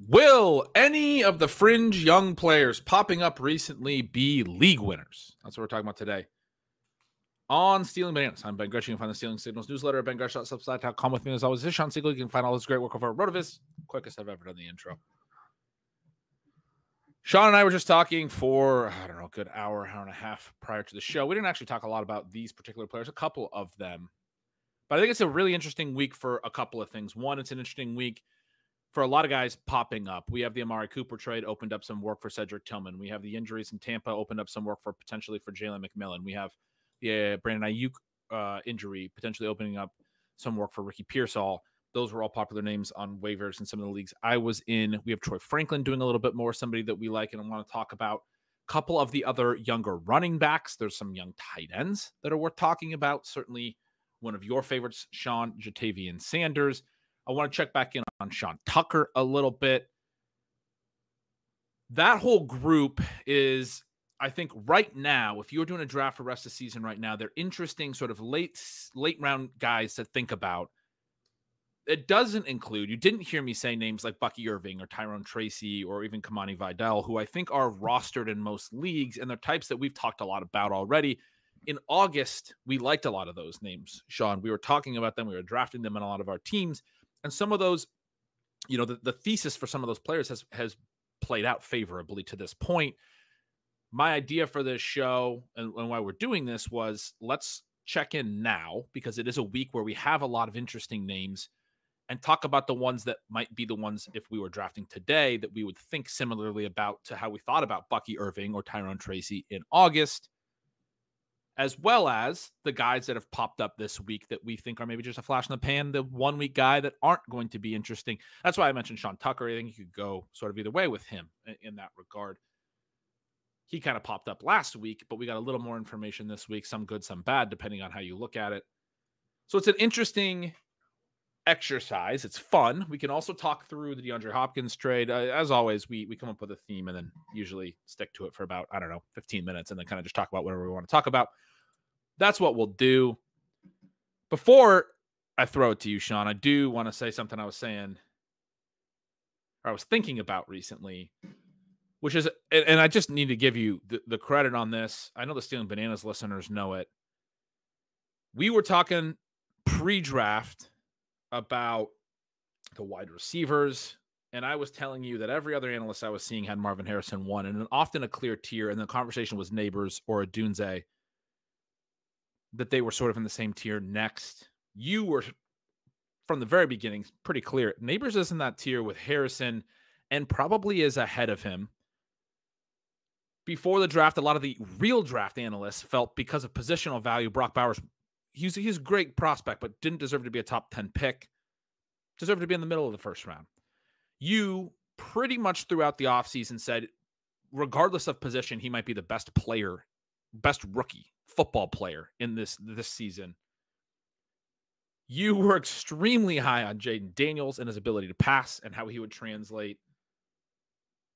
Will any of the fringe young players popping up recently be league winners? That's what we're talking about today on Stealing Bananas. I'm Ben Gretch. You can find the Stealing Signals newsletter at bengretch.substack.com. With me as always is Shawn Siegele. You can find all this great work over at RotoViz. Quickest I've ever done the intro. Shawn and I were just talking for, I don't know, a good hour and a half prior to the show. We didn't actually talk a lot about these particular players, a couple of them. But I think it's a really interesting week for a couple of things. One, it's an interesting week for a lot of guys popping up. We have the Amari Cooper trade opened up some work for Cedric Tillman. We have the injuries in Tampa opened up some work for potentially for Jalen McMillan. We have the Brandon Ayuk injury potentially opening up some work for Ricky Pearsall. Those were all popular names on waivers in some of the leagues I was in. We have Troy Franklin doing a little bit more, somebody that we like and I want to talk about. A couple of the other younger running backs. There's some young tight ends that are worth talking about. Certainly one of your favorites, Sean Jatavian Sanders. I want to check back in on Sean Tucker a little bit. That whole group is, I think right now, if you're doing a draft for the rest of the season right now, they're interesting sort of late round guys to think about. It doesn't include, you didn't hear me say names like Bucky Irving or Tyrone Tracy or even Kamani Vidal, who I think are rostered in most leagues, and they're types that we've talked a lot about already. In August, we liked a lot of those names, Sean. We were talking about them. We were drafting them in a lot of our teams. And some of those, you know, the thesis for some of those players has played out favorably to this point. My idea for this show and why we're doing this was let's check in now because it is a week where we have a lot of interesting names and talk about the ones that might be the ones if we were drafting today that we would think similarly about to how we thought about Bucky Irving or Tyrone Tracy in August, as well as the guys that have popped up this week that we think are maybe just a flash in the pan, the 1 week guy that aren't going to be interesting. That's why I mentioned Sean Tucker. I think you could go sort of either way with him in that regard. He kind of popped up last week, but we got a little more information this week, some good, some bad, depending on how you look at it. So it's an interesting exercise. It's fun. We can also talk through the DeAndre Hopkins trade. As always, we come up with a theme and then usually stick to it for about, 15 minutes and then kind of just talk about whatever we want to talk about. That's what we'll do. Before I throw it to you, Sean, I do want to say something I was thinking about recently, which is, and I just need to give you the credit on this. I know the Stealing Bananas listeners know it. We were talking pre-draft about the wide receivers, and I was telling you that every other analyst I was seeing had Marvin Harrison 1, and often a clear tier, and the conversation was Neighbors or Adunze, that they were sort of in the same tier next. You were, from the very beginning, pretty clear. Neighbors is in that tier with Harrison and probably is ahead of him. Before the draft, a lot of the real draft analysts felt because of positional value, Brock Bowers, he's a great prospect, but didn't deserve to be a top 10 pick. Deserved to be in the middle of the first round. You pretty much throughout the offseason said, regardless of position, he might be the best player, best rookie football player in this season. You were extremely high on Jaden Daniels and his ability to pass and how he would translate.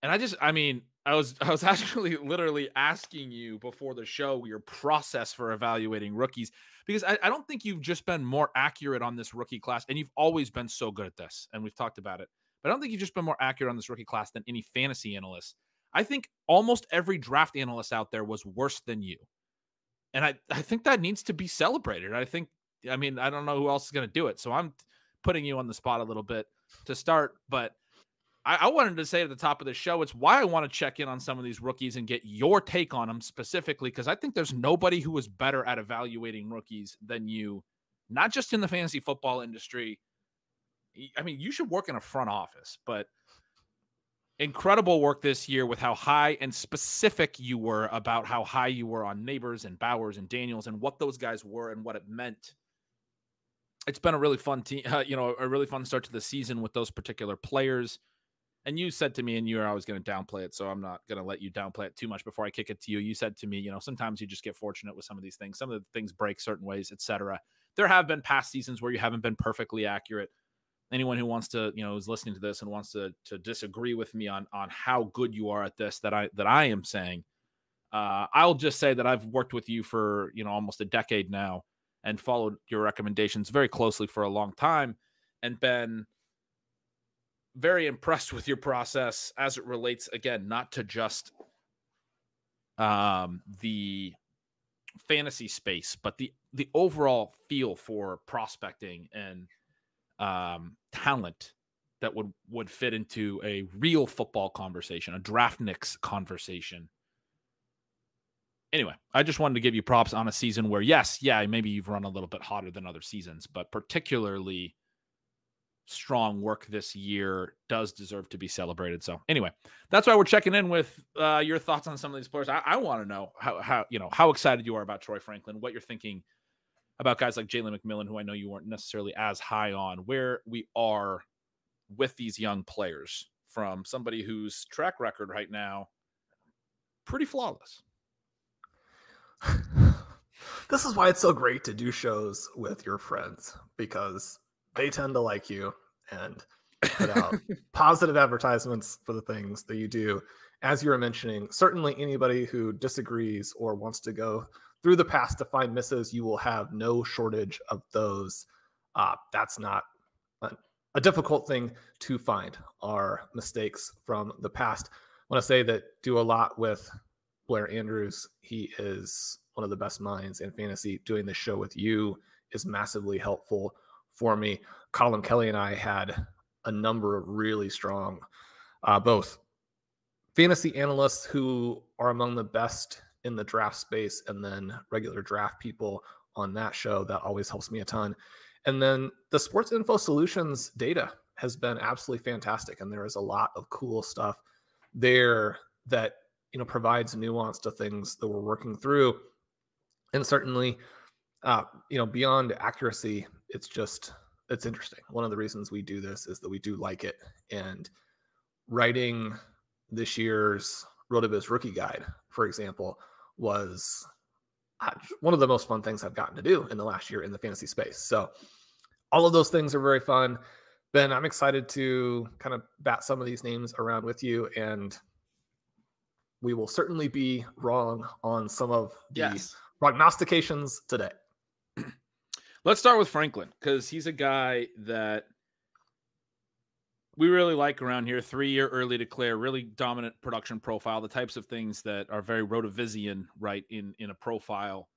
And I was actually literally asking you before the show your process for evaluating rookies, because I don't think you've just been more accurate on this rookie class, and you've always been so good at this, and we've talked about it. But I don't think you've just been more accurate on this rookie class than any fantasy analyst. I think almost every draft analyst out there was worse than you. And I think that needs to be celebrated. I don't know who else is going to do it. So I'm putting you on the spot a little bit to start, but I wanted to say at the top of the show, it's why I want to check in on some of these rookies and get your take on them specifically, because I think there's nobody who is better at evaluating rookies than you, not just in the fantasy football industry. I mean, you should work in a front office, but incredible work this year with how high and specific you were about how high you were on Neighbors and Bowers and Daniels and what those guys were and what it meant. It's been a really fun team, a really fun start to the season with those particular players. And you said to me, and you were always going to downplay it, so I'm not going to let you downplay it too much before I kick it to you. You said to me, sometimes you just get fortunate with some of these things. Some of the things break certain ways, etc. There have been past seasons where you haven't been perfectly accurate. Anyone who wants to, is listening to this and wants to disagree with me on how good you are at this that I am saying, I'll just say that I've worked with you for, almost a decade now and followed your recommendations very closely for a long time and been very impressed with your process as it relates, again, not to just the fantasy space, but the overall feel for prospecting and talent that would fit into a real football conversation, a draftniks conversation. Anyway, I just wanted to give you props on a season where, yes, maybe you've run a little bit hotter than other seasons, but particularly strong work this year does deserve to be celebrated. So anyway, that's why we're checking in with your thoughts on some of these players. I want to know how excited you are about Troy Franklin, what you're thinking about guys like Jalen McMillan, who I know you weren't necessarily as high on, where we are with these young players from somebody whose track record right now, pretty flawless. This is why it's so great to do shows with your friends, because they tend to like you and put out positive advertisements for the things that you do. As you were mentioning, certainly anybody who disagrees or wants to go through the past to find misses, you will have no shortage of those. That's not a difficult thing to find, are mistakes from the past. I want to say that do a lot with Blair Andrews. He is one of the best minds in fantasy. Doing this show with you is massively helpful for me. Colin Kelly and I had a number of really strong, both fantasy analysts who are among the best in the draft space, and then regular draft people on that show. That always helps me a ton. And then the Sports Info Solutions data has been absolutely fantastic. And there is a lot of cool stuff there that, provides nuance to things that we're working through. And certainly, beyond accuracy, it's interesting. One of the reasons we do this is that we do like it. And writing this year's RotoViz rookie guide, for example, was one of the most fun things I've gotten to do in the last year in the fantasy space. So all of those things are very fun. Ben, I'm excited to kind of bat some of these names around with you, and we will certainly be wrong on some of the prognostications today. Let's start with Franklin, because he's a guy that we really like around here. 3-year early declare, really dominant production profile, the types of things that are very RotoVizian, right, in a profile.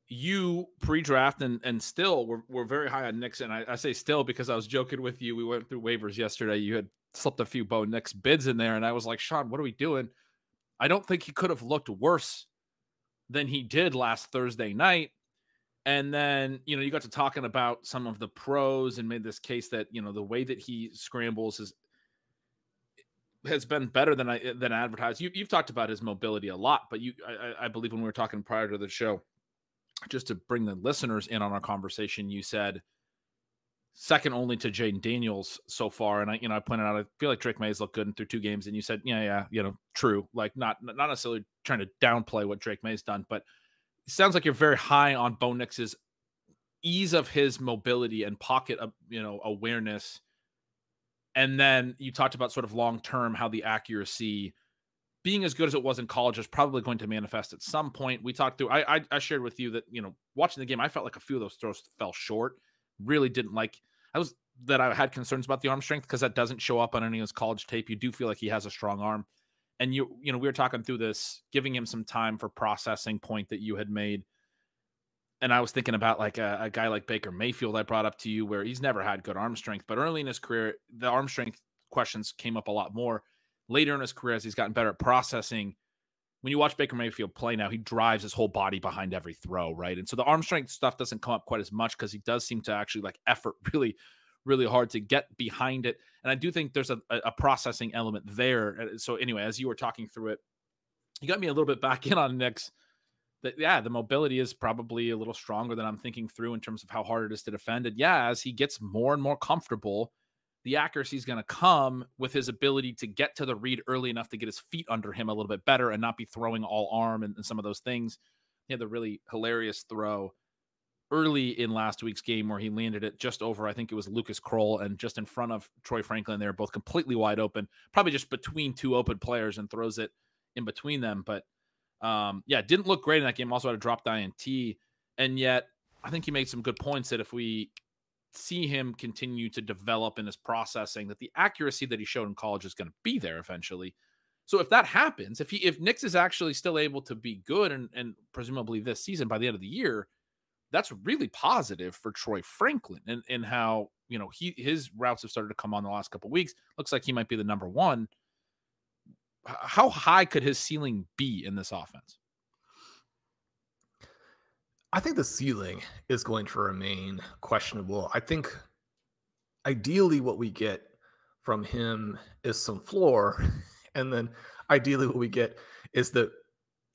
You pre-draft and still we're very high on Nixon. I say still because I was joking with you. We went through waivers yesterday. You had slipped a few Bo Nix bids in there, and I was like, Shawn, what are we doing? I don't think he could have looked worse than he did last Thursday night. And then, you got to talking about some of the pros and made this case that, the way that he scrambles has been better than advertised. You've talked about his mobility a lot, but I believe when we were talking prior to the show, just to bring the listeners in on our conversation, you said second only to Jaden Daniels so far. And I pointed out, I feel like Drake May's looked good through 2 games. And you said, true. Like not necessarily trying to downplay what Drake May's done, but it sounds like you're very high on Bo Nix's ease of his mobility and pocket of, awareness. And then you talked about sort of long-term, how the accuracy being as good as it was in college is probably going to manifest at some point. We talked through, I shared with you that, watching the game, I felt like a few of those throws fell short. Really didn't like, I had concerns about the arm strength because that doesn't show up on any of his college tape. You do feel like he has a strong arm. And we were talking through this, giving him some time for processing point that you had made. And I was thinking about like a guy like Baker Mayfield I brought up to you, where he's never had good arm strength, but early in his career, the arm strength questions came up a lot more. Later in his career, as he's gotten better at processing, when you watch Baker Mayfield play now, he drives his whole body behind every throw, right? And so the arm strength stuff doesn't come up quite as much because he does seem to actually like effort really, really hard to get behind it. And I do think there's a processing element there. So anyway, as you were talking through it, you got me a little bit back in on Nix. That, the mobility is probably a little stronger than I'm thinking through in terms of how hard it is to defend it. As he gets more and more comfortable, the accuracy is going to come with his ability to get to the read early enough to get his feet under him a little bit better and not be throwing all arm and some of those things. He had the really hilarious throw early in last week's game where he landed it just over, I think it was Lucas Kroll, and just in front of Troy Franklin. They're both completely wide open, probably just between 2 open players, and throws it in between them. But didn't look great in that game. Also had a dropped INT. And yet I think he made some good points that if we see him continue to develop in his processing, that the accuracy that he showed in college is going to be there eventually. So if that happens, if Nix is actually still able to be good and presumably this season by the end of the year, that's really positive for Troy Franklin and how, his routes have started to come on the last couple of weeks. Looks like he might be the number one. How high could his ceiling be in this offense? I think the ceiling is going to remain questionable. I think ideally what we get from him is some floor. And then ideally what we get is that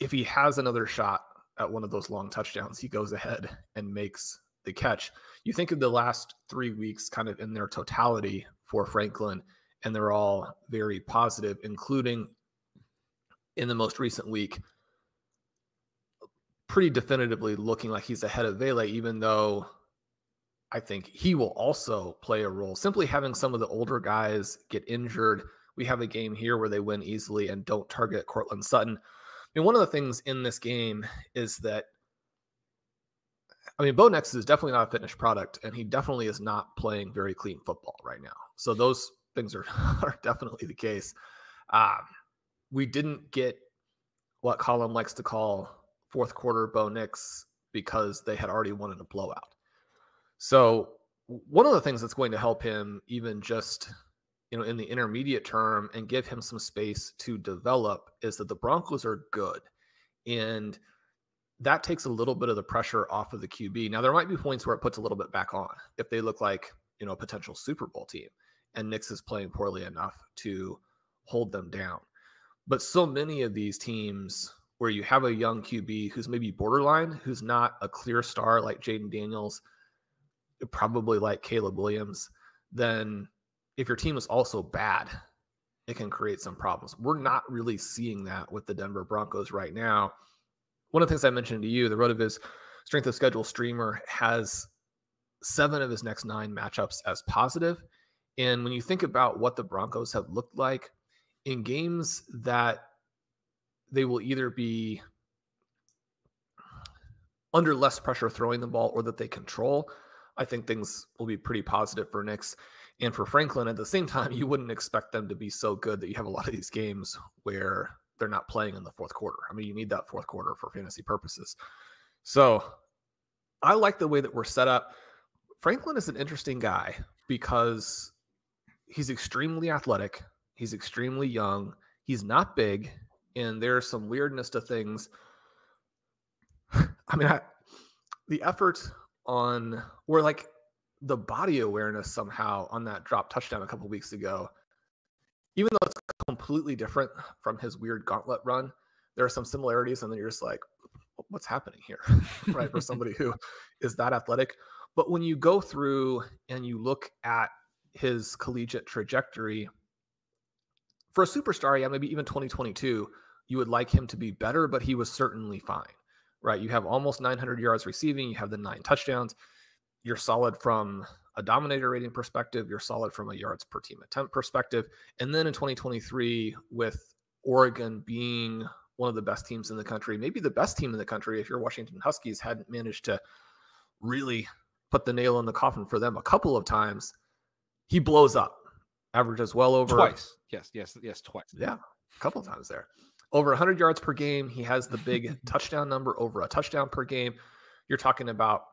if he has another shot at one of those long touchdowns, he goes ahead and makes the catch. You think of the last 3 weeks kind of in their totality for Franklin, and they're all very positive, including in the most recent week, pretty definitively looking like he's ahead of Vele, even though I think he will also play a role. Simply having some of the older guys get injured. We have a game here where they win easily and don't target Cortland Sutton. I mean, one of the things in this game is that, Bo Nix is definitely not a finished product, and he definitely is not playing very clean football right now. So those things are definitely the case. We didn't get what Colin likes to call fourth quarter Bo Nix because they had already won in a blowout. So one of the things that's going to help him even just, in the intermediate term and give him some space to develop is that the Broncos are good. And that takes a little bit of the pressure off of the QB. Now, there might be points where it puts a little bit back on if they look like, a potential Super Bowl team and Nix is playing poorly enough to hold them down. But so many of these teams where you have a young QB who's maybe borderline, who's not a clear star like Jaden Daniels, probably like Caleb Williams, then if your team is also bad, it can create some problems. We're not really seeing that with the Denver Broncos right now. One of the things I mentioned to you, the RotoViz Strength of Schedule streamer has 7 of his next 9 matchups as positive. And when you think about what the Broncos have looked like in games that they will either be under less pressure throwing the ball or that they control, I think things will be pretty positive for Nix. And for Franklin, at the same time, you wouldn't expect them to be so good that you have a lot of these games where they're not playing in the fourth quarter. You need that fourth quarter for fantasy purposes. So I like the way that we're set up. Franklin is an interesting guy because he's extremely athletic. He's extremely young. He's not big. And there's some weirdness to things. The effort on, or like the body awareness somehow on that drop touchdown a couple weeks ago, even though it's completely different from his weird gauntlet run, there are some similarities, and then you're just like, what's happening here, right? For somebody who is that athletic. But when you go through and you look at his collegiate trajectory, for a superstar, yeah, maybe even 2022, you would like him to be better, but he was certainly fine, right? You have almost 900 yards receiving. You have the 9 touchdowns. You're solid from a dominator rating perspective. You're solid from a yards per team attempt perspective. And then in 2023, with Oregon being one of the best teams in the country, maybe the best team in the country, if your Washington Huskies hadn't managed to really put the nail in the coffin for them a couple of times, he blows up. Averages well over twice. Yes, twice. Yeah, a couple of times there. Over 100 yards per game. He has the big touchdown number, over a touchdown per game. You're talking about,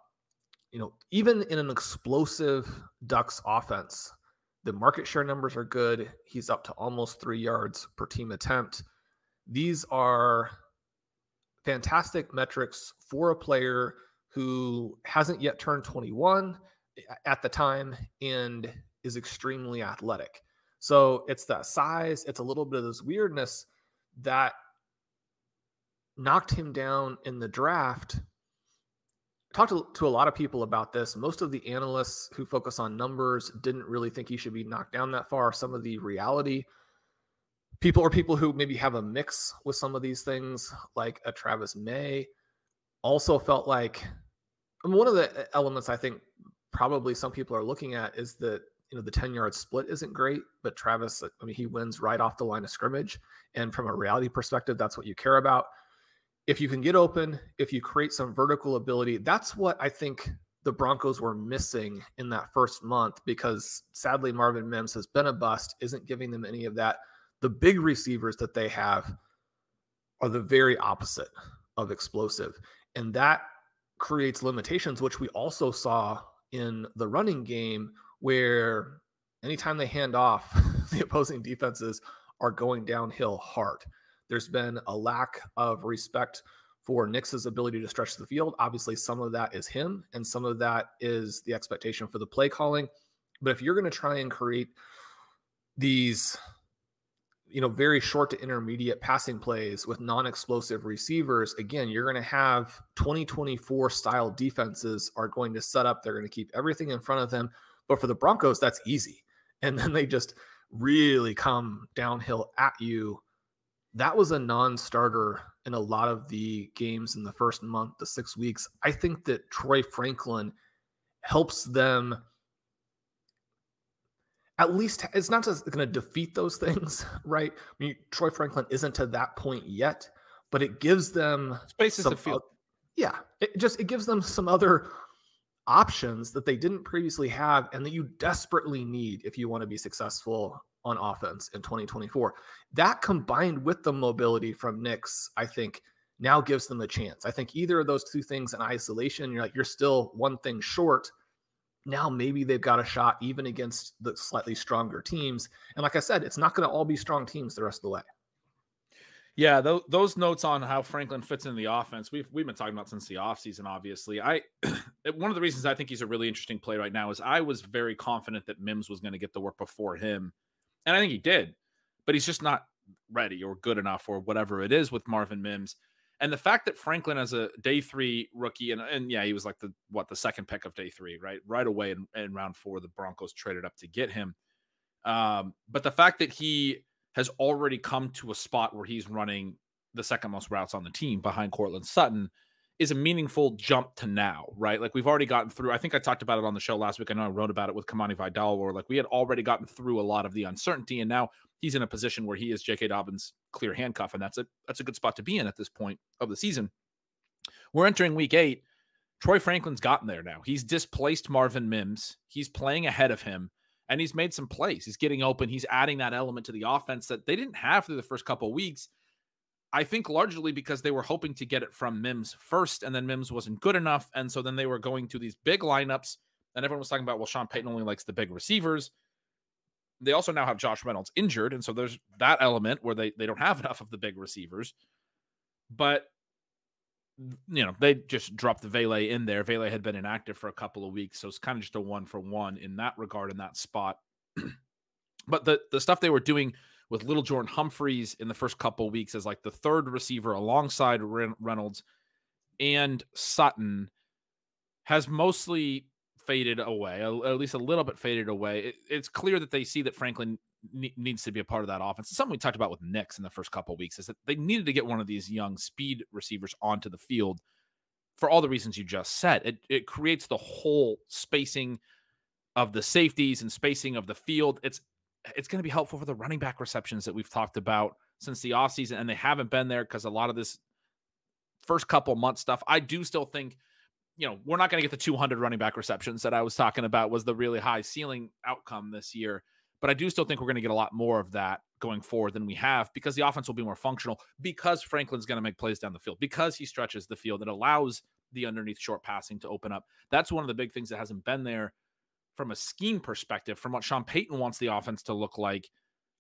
even in an explosive Ducks offense, the market share numbers are good. He's up to almost 3 yards per team attempt. These are fantastic metrics for a player who hasn't yet turned 21 at the time and is extremely athletic. So it's that size, it's a little bit of this weirdness that knocked him down in the draft. I talked to a lot of people about this. Most of the analysts who focus on numbers didn't really think he should be knocked down that far. Some of the reality people, or people who maybe have a mix with some of these things, like a Travis May, also felt like, one of the elements I think probably some people are looking at is that, the 10-yard split isn't great, but Travis, he wins right off the line of scrimmage. And from a reality perspective, that's what you care about. If you can get open, if you create some vertical ability, that's what I think the Broncos were missing in that first month, because sadly Marvin Mims has been a bust, isn't giving them any of that. The big receivers that they have are the very opposite of explosive. And that creates limitations, which we also saw in the running game, where anytime they hand off, the opposing defenses are going downhill hard. There's been a lack of respect for Nix's ability to stretch the field. Obviously, some of that is him, and some of that is the expectation for the play calling. But if you're going to try and create these, very short to intermediate passing plays with non-explosive receivers, again, you're going to have 2024 style defenses are going to set up. They're going to keep everything in front of them. But for the Broncos, that's easy. And then they just really come downhill at you. That was a non-starter in a lot of the games in the first month to 6 weeks. I think that Troy Franklin helps them. At least it's not just going to defeat those things, right? I mean, Troy Franklin isn't to that point yet, but it gives them spaces to field. It gives them some other options that they didn't previously have, and that you desperately need if you want to be successful on offense in 2024. That combined with the mobility from Nix, I think now gives them a chance. I think either of those two things in isolation, you're still one thing short. Now maybe they've got a shot even against the slightly stronger teams. And like I said, it's not going to all be strong teams the rest of the way. Yeah, those notes on how Franklin fits in the offense, we've been talking about since the offseason, obviously. One of the reasons I think he's a really interesting play right now is I was very confident that Mims was going to get the work before him. And I think he did, but he's just not ready or good enough or whatever it is with Marvin Mims. And the fact that Franklin as a day 3 rookie, and yeah, he was like the second pick of day 3, right away in round 4, the Broncos traded up to get him. But the fact that he has already come to a spot where he's running the second most routes on the team behind Courtland Sutton is a meaningful jump to now, right? Like we've already gotten through, I think I talked about it on the show last week. I know I wrote about it with Kamani Vidal, where like we had already gotten through a lot of the uncertainty, and now he's in a position where he is J.K. Dobbins' clear handcuff, and that's a good spot to be in at this point of the season. We're entering week 8. Troy Franklin's gotten there now. He's displaced Marvin Mims. He's playing ahead of him, and he's made some plays. He's getting open. He's adding that element to the offense that they didn't have through the first couple of weeks. I think largely because they were hoping to get it from Mims first, and then Mims wasn't good enough. And so then they were going to these big lineups, and everyone was talking about, well, Sean Payton only likes the big receivers. They also now have Josh Reynolds injured, and so there's that element where they don't have enough of the big receivers. But, they just dropped the Vele in there. Vele had been inactive for a couple of weeks, so it's kind of just a 1-for-1 in that regard, in that spot. But the stuff they were doing with Little Jordan Humphreys in the first couple of weeks as like the third receiver alongside Reynolds and Sutton has mostly faded away, at least a little bit faded away. It's clear that they see that Franklin needs to be a part of that offense. It's something we talked about with Nix in the first couple of weeks, is that they needed to get one of these young speed receivers onto the field for all the reasons you just said. It creates the whole spacing of the safeties and spacing of the field. It's going to be helpful for the running back receptions that we've talked about since the offseason, and they haven't been there because a lot of this first couple months stuff. I do still think, we're not going to get the 200 running back receptions that I was talking about was the really high ceiling outcome this year, but I do still think we're going to get a lot more of that going forward than we have, because the offense will be more functional, because Franklin's going to make plays down the field, because he stretches the field. It allows the underneath short passing to open up. That's one of the big things that hasn't been there from a scheme perspective, from what Sean Payton wants the offense to look like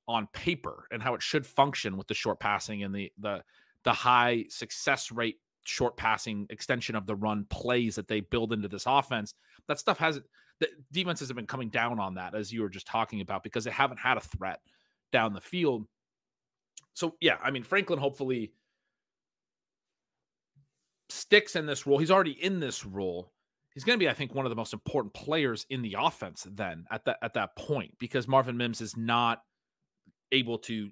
on paper and how it should function with the short passing and the high success rate short passing extension of the run plays that they build into this offense. That stuff the defenses have been coming down on that, as you were just talking about, because they haven't had a threat down the field. So yeah, I mean, Franklin hopefully sticks in this role. He's already in this role. He's going to be, I think, one of the most important players in the offense then at that point, because Marvin Mims is not able to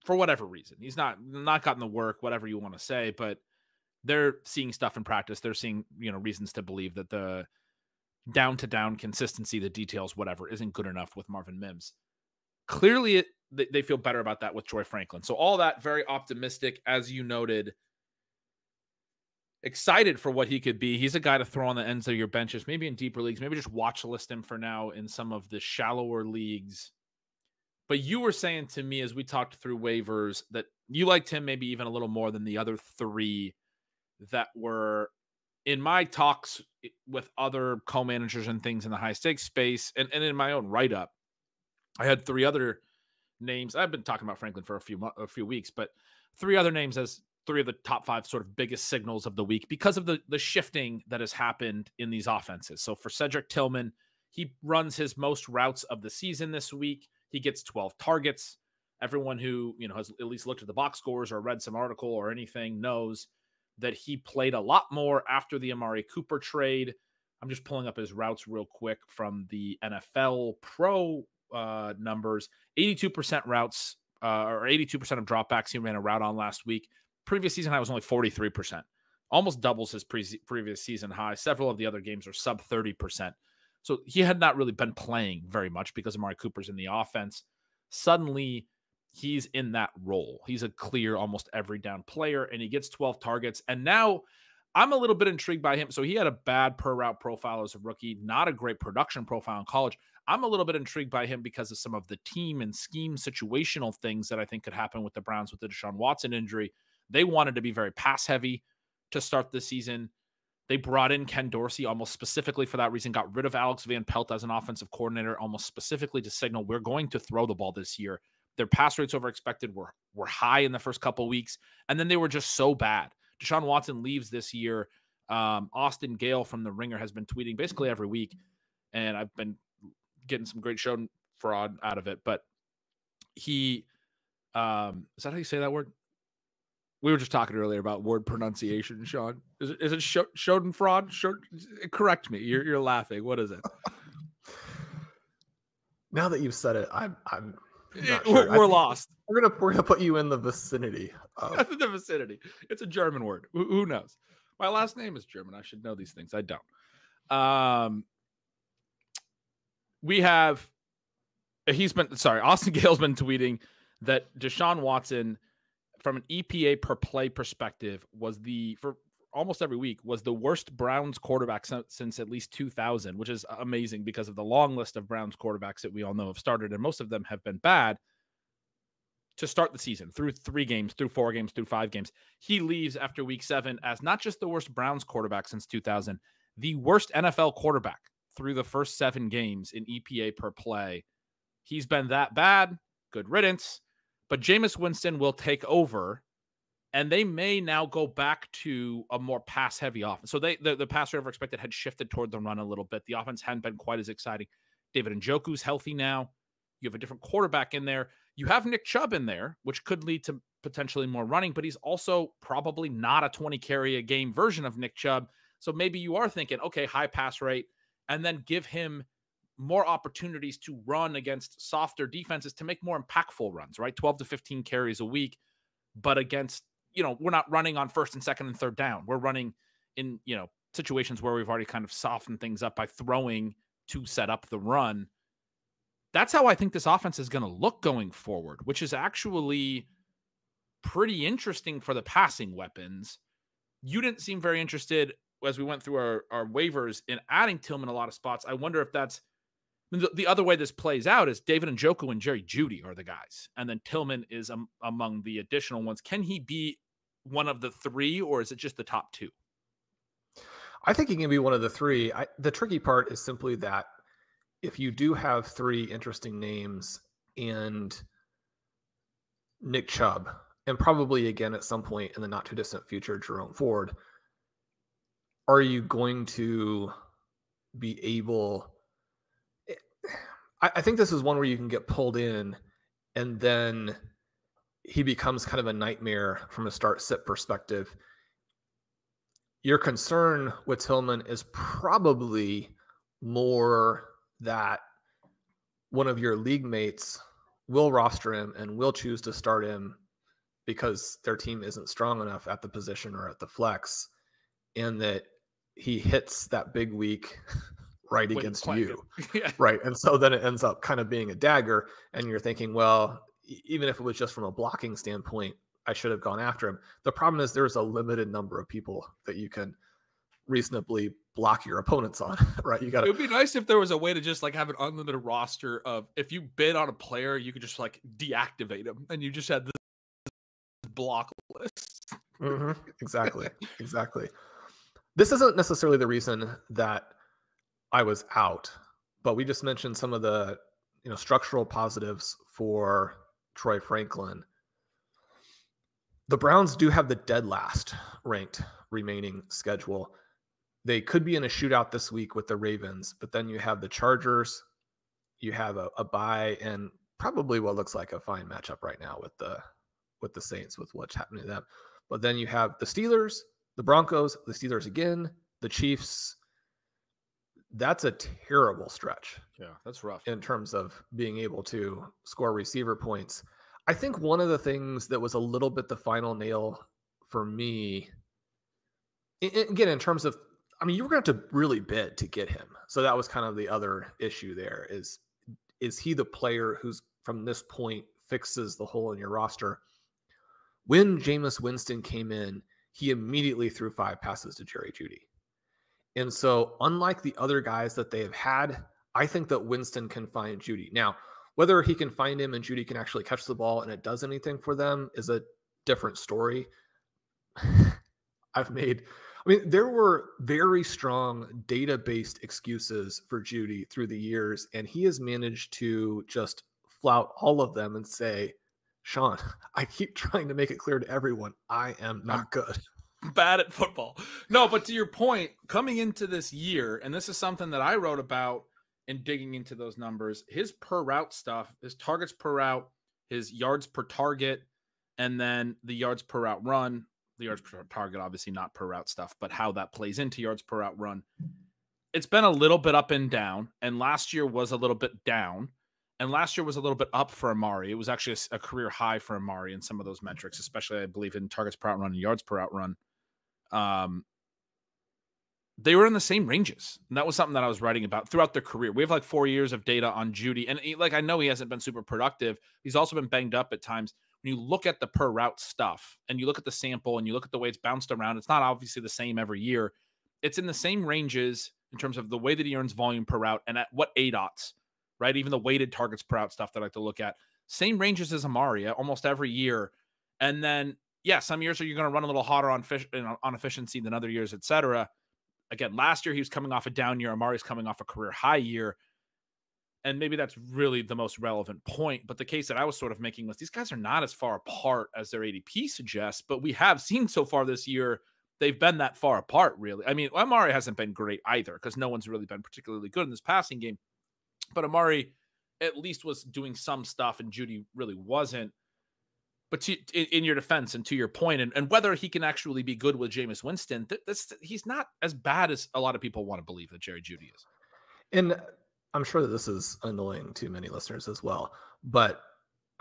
for whatever reason. He's not gotten the work, whatever you want to say, but they're seeing stuff in practice. They're seeing, reasons to believe that the down-to-down consistency, the details, whatever, isn't good enough with Marvin Mims. Clearly, they feel better about that with Troy Franklin. So all that very optimistic, as you noted. excited for what he could be. He's a guy to throw on the ends of your benches, maybe in deeper leagues, maybe just watch list him for now in some of the shallower leagues. But you were saying to me as we talked through waivers that you liked him maybe even a little more than the other three that were in my talks with other co-managers and things in the high stakes space. And in my own write-up, I had three other names. I've been talking about Franklin for a few weeks, but three other names as three of the top five sort of biggest signals of the week because of the shifting that has happened in these offenses. So for Cedric Tillman, he runs his most routes of the season this week. He gets 12 targets. Everyone who, has at least looked at the box scores or read some article or anything knows that he played a lot more after the Amari Cooper trade. I'm just pulling up his routes real quick from the NFL Pro numbers. 82% routes or 82% of dropbacks he ran a route on last week. Previous season high was only 43%. Almost doubles his previous season high. Several of the other games are sub 30%. So he had not really been playing very much because Amari Cooper's in the offense. Suddenly, he's in that role. He's a clear, almost every down player, and he gets 12 targets. And now I'm a little bit intrigued by him. So he had a bad per route profile as a rookie, not a great production profile in college. I'm a little bit intrigued by him because of some of the team and scheme situational things that I think could happen with the Browns with the Deshaun Watson injury. They wanted to be very pass heavy to start the season. They brought in Ken Dorsey almost specifically for that reason, got rid of Alex Van Pelt as an offensive coordinator almost specifically to signal we're going to throw the ball this year. Their pass rates over expected were high in the first couple of weeks, and then they were just so bad. Deshaun Watson leaves this year. Austin Gale from The Ringer has been tweeting basically every week, and I've been getting some great show fraud out of it. But he, is that how you say that word? We were just talking earlier about word pronunciation, Sean. Is it Schadenfreude? Correct me. You're laughing. What is it? Now that you've said it, I'm not sure. We're lost. We're gonna put you in the vicinity. The vicinity. It's a German word. Who knows? My last name is German. I should know these things. I don't. Austin Gale's been tweeting that Deshaun Watson, from an EPA per play perspective, for almost every week, was the worst Browns quarterback since at least 2000, which is amazing because of the long list of Browns quarterbacks that we all know have started, and most of them have been bad to start the season through 3 games, through 4 games, through 5 games. He leaves after week 7 as not just the worst Browns quarterback since 2000, the worst NFL quarterback through the first 7 games in EPA per play. He's been that bad. Good riddance. But Jameis Winston will take over, and they may now go back to a more pass-heavy offense. So the pass rate over expected had shifted toward the run a little bit. The offense hadn't been quite as exciting. David Njoku's healthy now. You have a different quarterback in there. You have Nick Chubb in there, which could lead to potentially more running, but he's also probably not a 20-carry-a-game version of Nick Chubb. So maybe you are thinking, okay, high pass rate, and then give him more opportunities to run against softer defenses to make more impactful runs, right? 12 to 15 carries a week, but against, we're not running on first and second and third down. We're running in, situations where we've already kind of softened things up by throwing to set up the run. That's how I think this offense is going to look going forward, which is actually pretty interesting for the passing weapons. You didn't seem very interested as we went through our waivers in adding Tillman a lot of spots. I wonder if that's the other way this plays out is David Njoku and Jerry Jeudy are the guys. And then Tillman is among the additional ones. Can he be one of the 3, or is it just the top 2? I think he can be one of the 3. The tricky part is simply that if you do have 3 interesting names and Nick Chubb, and probably again at some point in the not too distant future, Jerome Ford, are you going to be able... I think this is one where you can get pulled in and then he becomes kind of a nightmare from a start-sit perspective. Your concern with Tillman is probably more that one of your league mates will roster him and will choose to start him because their team isn't strong enough at the position or at the flex, and that he hits that big week right against you. Yeah. Right. And so then it ends up kind of being a dagger, and you're thinking, well, even if it was just from a blocking standpoint, I should have gone after him. The problem is there's a limited number of people that you can reasonably block your opponents on, right? You got to. It would be nice if there was a way to just like have an unlimited roster of, if you bid on a player, you could just like deactivate him, and you just had this block list. Exactly. This isn't necessarily the reason that I was out, but we just mentioned some of the structural positives for Troy Franklin. The Browns do have the dead last ranked remaining schedule. They could be in a shootout this week with the Ravens, but then you have the Chargers, you have a bye, and probably what looks like a fine matchup right now with the Saints, with what's happening to them. But then you have the Steelers, the Broncos, the Steelers again, the Chiefs. That's a terrible stretch. Yeah, that's rough in terms of being able to score receiver points. I think one of the things that was a little bit the final nail for me, again, in terms of, you were going to have to really bid to get him. So that was kind of the other issue there is he the player who's from this point fixes the hole in your roster? When Jameis Winston came in, he immediately threw 5 passes to Jerry Jeudy. And so unlike the other guys that they have had, I think that Winston can find Jeudy. Now, whether he can find him and Jeudy can actually catch the ball and it does anything for them is a different story. There were very strong data-based excuses for Jeudy through the years, and he has managed to just flout all of them and say, Shawn, I keep trying to make it clear to everyone, I am not good. Bad at football. No, but to your point, coming into this year, and this is something that I wrote about in digging into those numbers, his per route stuff, his targets per route, his yards per target, and then the yards per route run, the yards per target, obviously not per route stuff, but how that plays into yards per route run. It's been a little bit up and down, and last year was a little bit down, and last year was a little bit up for Amari. It was actually a career high for Amari in some of those metrics, especially I believe in targets per route run and yards per route run. They were in the same ranges. And that was something that I was writing about throughout their career. We have like 4 years of data on Jeudy. And I know he hasn't been super productive. He's also been banged up at times. When you look at the per route stuff and you look at the sample and you look at the way it's bounced around, it's not obviously the same every year. It's in the same ranges in terms of the way that he earns volume per route and at what ADOTs, right? Even the weighted targets per route stuff that I like to look at. Same ranges as Amari almost every year. And then, yeah, some years are you going to run a little hotter on efficiency than other years, et cetera. Again, last year he was coming off a down year. Amari's coming off a career high year. And maybe that's really the most relevant point. But the case that I was sort of making was these guys are not as far apart as their ADP suggests, but we have seen so far this year, they've been that far apart, really. I mean, Amari hasn't been great either because no one's really been particularly good in this passing game. But Amari at least was doing some stuff and Jeudy really wasn't. But in your defense and to your point, and whether he can actually be good with Jameis Winston, he's not as bad as a lot of people want to believe that Jerry Jeudy is. And I'm sure that this is annoying to many listeners as well, but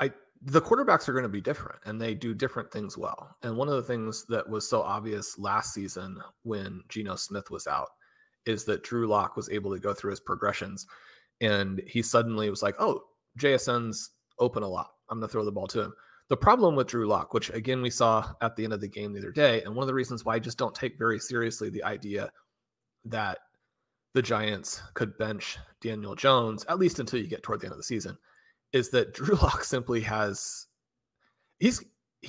the quarterbacks are going to be different and they do different things well. And one of the things that was so obvious last season when Geno Smith was out is that Drew Lock was able to go through his progressions and he suddenly was like, oh, JSN's open a lot. I'm going to throw the ball to him. The problem with Drew Lock, which again we saw at the end of the game the other day, and one of the reasons why I just don't take very seriously the idea that the Giants could bench Daniel Jones, at least until you get toward the end of the season, is that Drew Lock simply he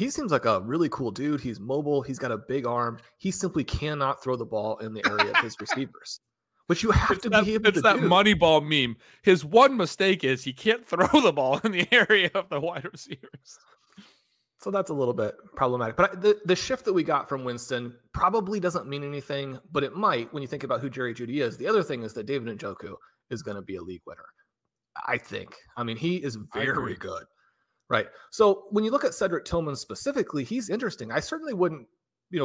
seems like a really cool dude. He's mobile. He's got a big arm. He simply cannot throw the ball in the area of his receivers, which you have to be able to do. It's that Moneyball meme. His one mistake is he can't throw the ball in the area of the wide receivers. So that's a little bit problematic. But the shift that we got from Winston probably doesn't mean anything, but it might when you think about who Jerry Jeudy is. The other thing is that David Njoku is going to be a league winner, I think. I mean, he is very good, right? So when you look at Cedric Tillman specifically, he's interesting. I certainly wouldn't,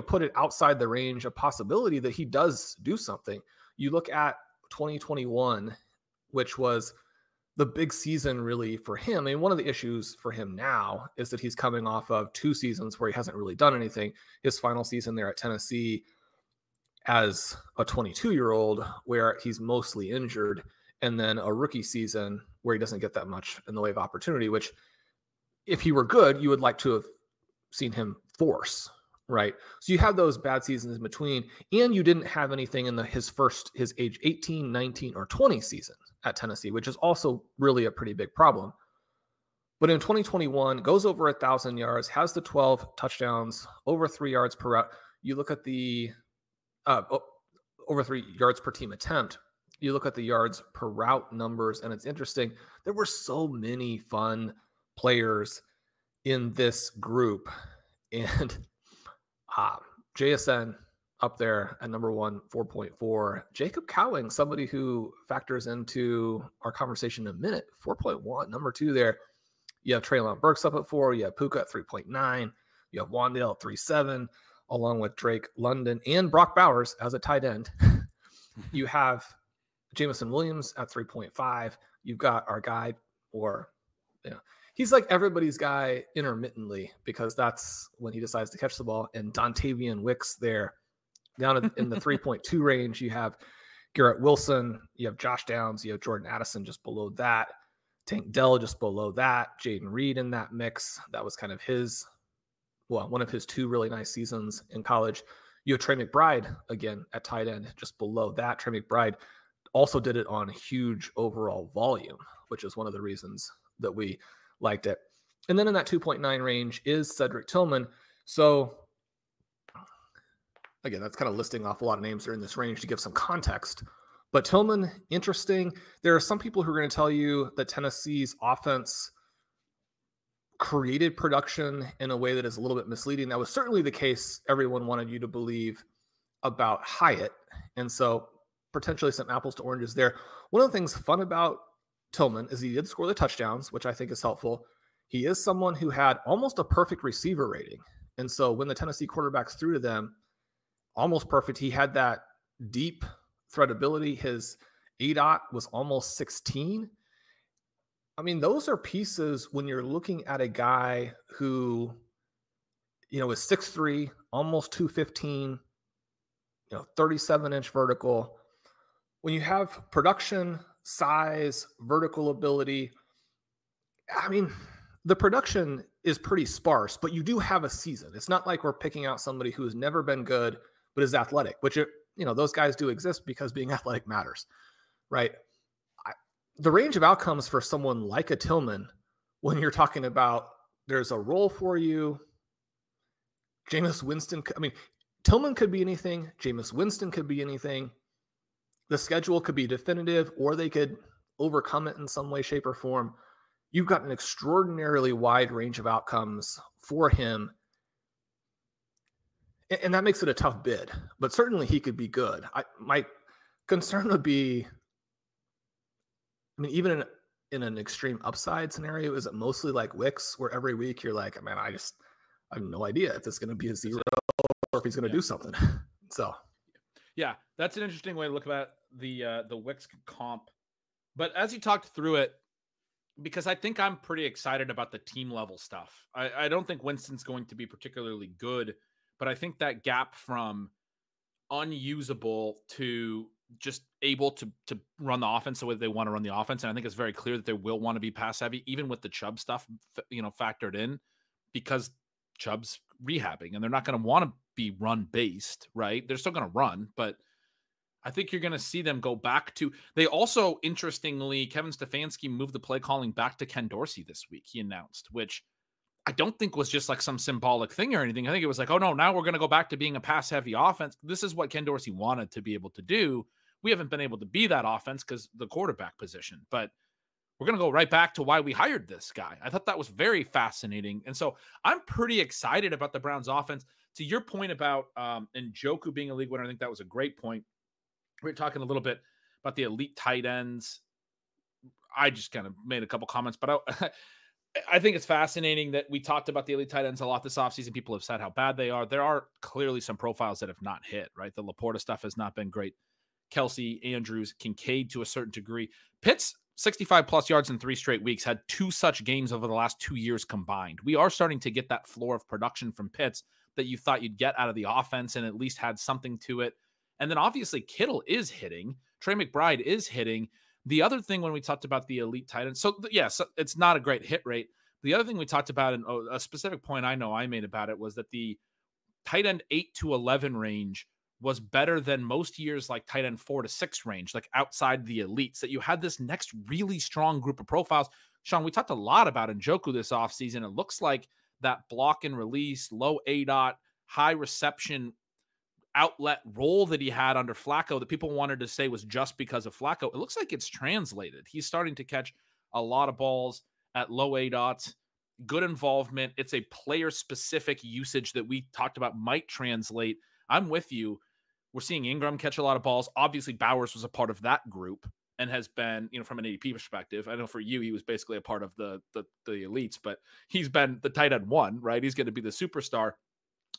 put it outside the range of possibility that he does do something. You look at 2021, which was the big season really for him. I mean, one of the issues for him now is that he's coming off of 2 seasons where he hasn't really done anything. His final season there at Tennessee as a 22-year-old where he's mostly injured, and then a rookie season where he doesn't get that much in the way of opportunity, which if he were good, you would like to have seen him force, right? So you have those bad seasons in between, and you didn't have anything in his age 18, 19, or 20 season at Tennessee, which is also really a pretty big problem. But in 2021, goes over 1,000 yards, has the 12 touchdowns, over 3 yards per route. You look at the over 3 yards per team attempt. You look at the yards per route numbers, and it's interesting. There were so many fun players in this group, and JSN up there at number 1, 4.4. Jacob Cowing, somebody who factors into our conversation in a minute, 4.1. Number 2 there. You have Treylon Burks up at 4. You have Puka at 3.9. You have Wandale at 3.7, along with Drake London and Brock Bowers as a tight end. You have Jameson Williams at 3.5. You've got our guy, he's like everybody's guy intermittently, because that's when he decides to catch the ball. And Dontavian Wicks there down in the 3.2 range. You have Garrett Wilson. You have Josh Downs. You have Jordan Addison just below that. Tank Dell just below that. Jaden Reed in that mix. That was kind of one of his 2 really nice seasons in college. You have Trey McBride again at tight end just below that. Trey McBride also did it on huge overall volume, which is one of the reasons that we liked it. And then in that 2.9 range is Cedric Tillman. So again, that's kind of listing off a lot of names that are in this range to give some context. But Tillman, interesting. There are some people who are going to tell you that Tennessee's offense created production in a way that is a little bit misleading. That was certainly the case everyone wanted you to believe about Hyatt. And so potentially some apples to oranges there. One of the things fun about Tillman is he did score the touchdowns, which I think is helpful. He is someone who had almost a perfect receiver rating. And so when the Tennessee quarterbacks threw to them, almost perfect. He had that deep threat ability. His ADOT was almost 16. I mean, those are pieces when you're looking at a guy who, is 6'3", almost 215, 37-inch vertical. When you have production, size, vertical ability, I mean, the production is pretty sparse, but you do have a season. It's not like we're picking out somebody who has never been good, but is athletic, which, those guys do exist because being athletic matters, right? The range of outcomes for someone like a Tillman, when you're talking about there's a role for you, Jameis Winston, Tillman could be anything. Jameis Winston could be anything. The schedule could be definitive, or they could overcome it in some way, shape, or form. You've got an extraordinarily wide range of outcomes for him. And that makes it a tough bid, but certainly he could be good. My concern would be, even in an extreme upside scenario, is it mostly like Wicks, where every week you're like, man, I have no idea if it's going to be a 0 or if he's going to do something. So, yeah, that's an interesting way to look at the Wicks comp. But as you talked through it, because I think I'm pretty excited about the team level stuff. I don't think Winston's going to be particularly good, but I think that gap from unusable to just able to run the offense the way they want to run the offense. And I think it's very clear that they will want to be pass heavy, even with the Chubb stuff, factored in, because Chubb's rehabbing and they're not going to want to be run based, right? They're still going to run, but I think you're going to see them go back to, they also, interestingly, Kevin Stefanski moved the play calling back to Ken Dorsey this week. He announced, which I don't think was just like some symbolic thing or anything. I think it was like, oh no, now we're going to go back to being a pass heavy offense. This is what Ken Dorsey wanted to be able to do. We haven't been able to be that offense because the quarterback position, but we're going to go right back to why we hired this guy. I thought that was very fascinating. And so I'm pretty excited about the Browns offense. To your point about Njoku being a league winner, I think that was a great point. We were talking a little bit about the elite tight ends. I just kind of made a couple comments, but I think it's fascinating that we talked about the elite tight ends a lot this offseason. People have said how bad they are. There are clearly some profiles that have not hit, right? The Laporta stuff has not been great. Kelsey, Andrews, Kincaid to a certain degree. Pitts, 65-plus yards in 3 straight weeks, had 2 such games over the last 2 years combined. We are starting to get that floor of production from Pitts that you thought you'd get out of the offense and at least had something to it. And then obviously Kittle is hitting. Trey McBride is hitting. The other thing when we talked about the elite tight end, so yes, it's not a great hit rate, The other thing we talked about, and a specific point I know I made about it, was that the tight end 8 to 11 range was better than most years, like tight end 4 to 6 range, like outside the elites, that you had this next really strong group of profiles. Shawn, we talked a lot about Njoku this offseason. It looks like that block and release, low ADOT, high reception outlet role that he had under Flacco that people wanted to say was just because of Flacco. It looks like it's translated. He's starting to catch a lot of balls at low ADOTs, good involvement. It's a player-specific usage that we talked about might translate. I'm with you. We're seeing Ingram catch a lot of balls. Obviously, Bowers was a part of that group and has been, from an ADP perspective. I know for you, he was basically a part of the elites, but he's been the tight end 1, right? He's going to be the superstar.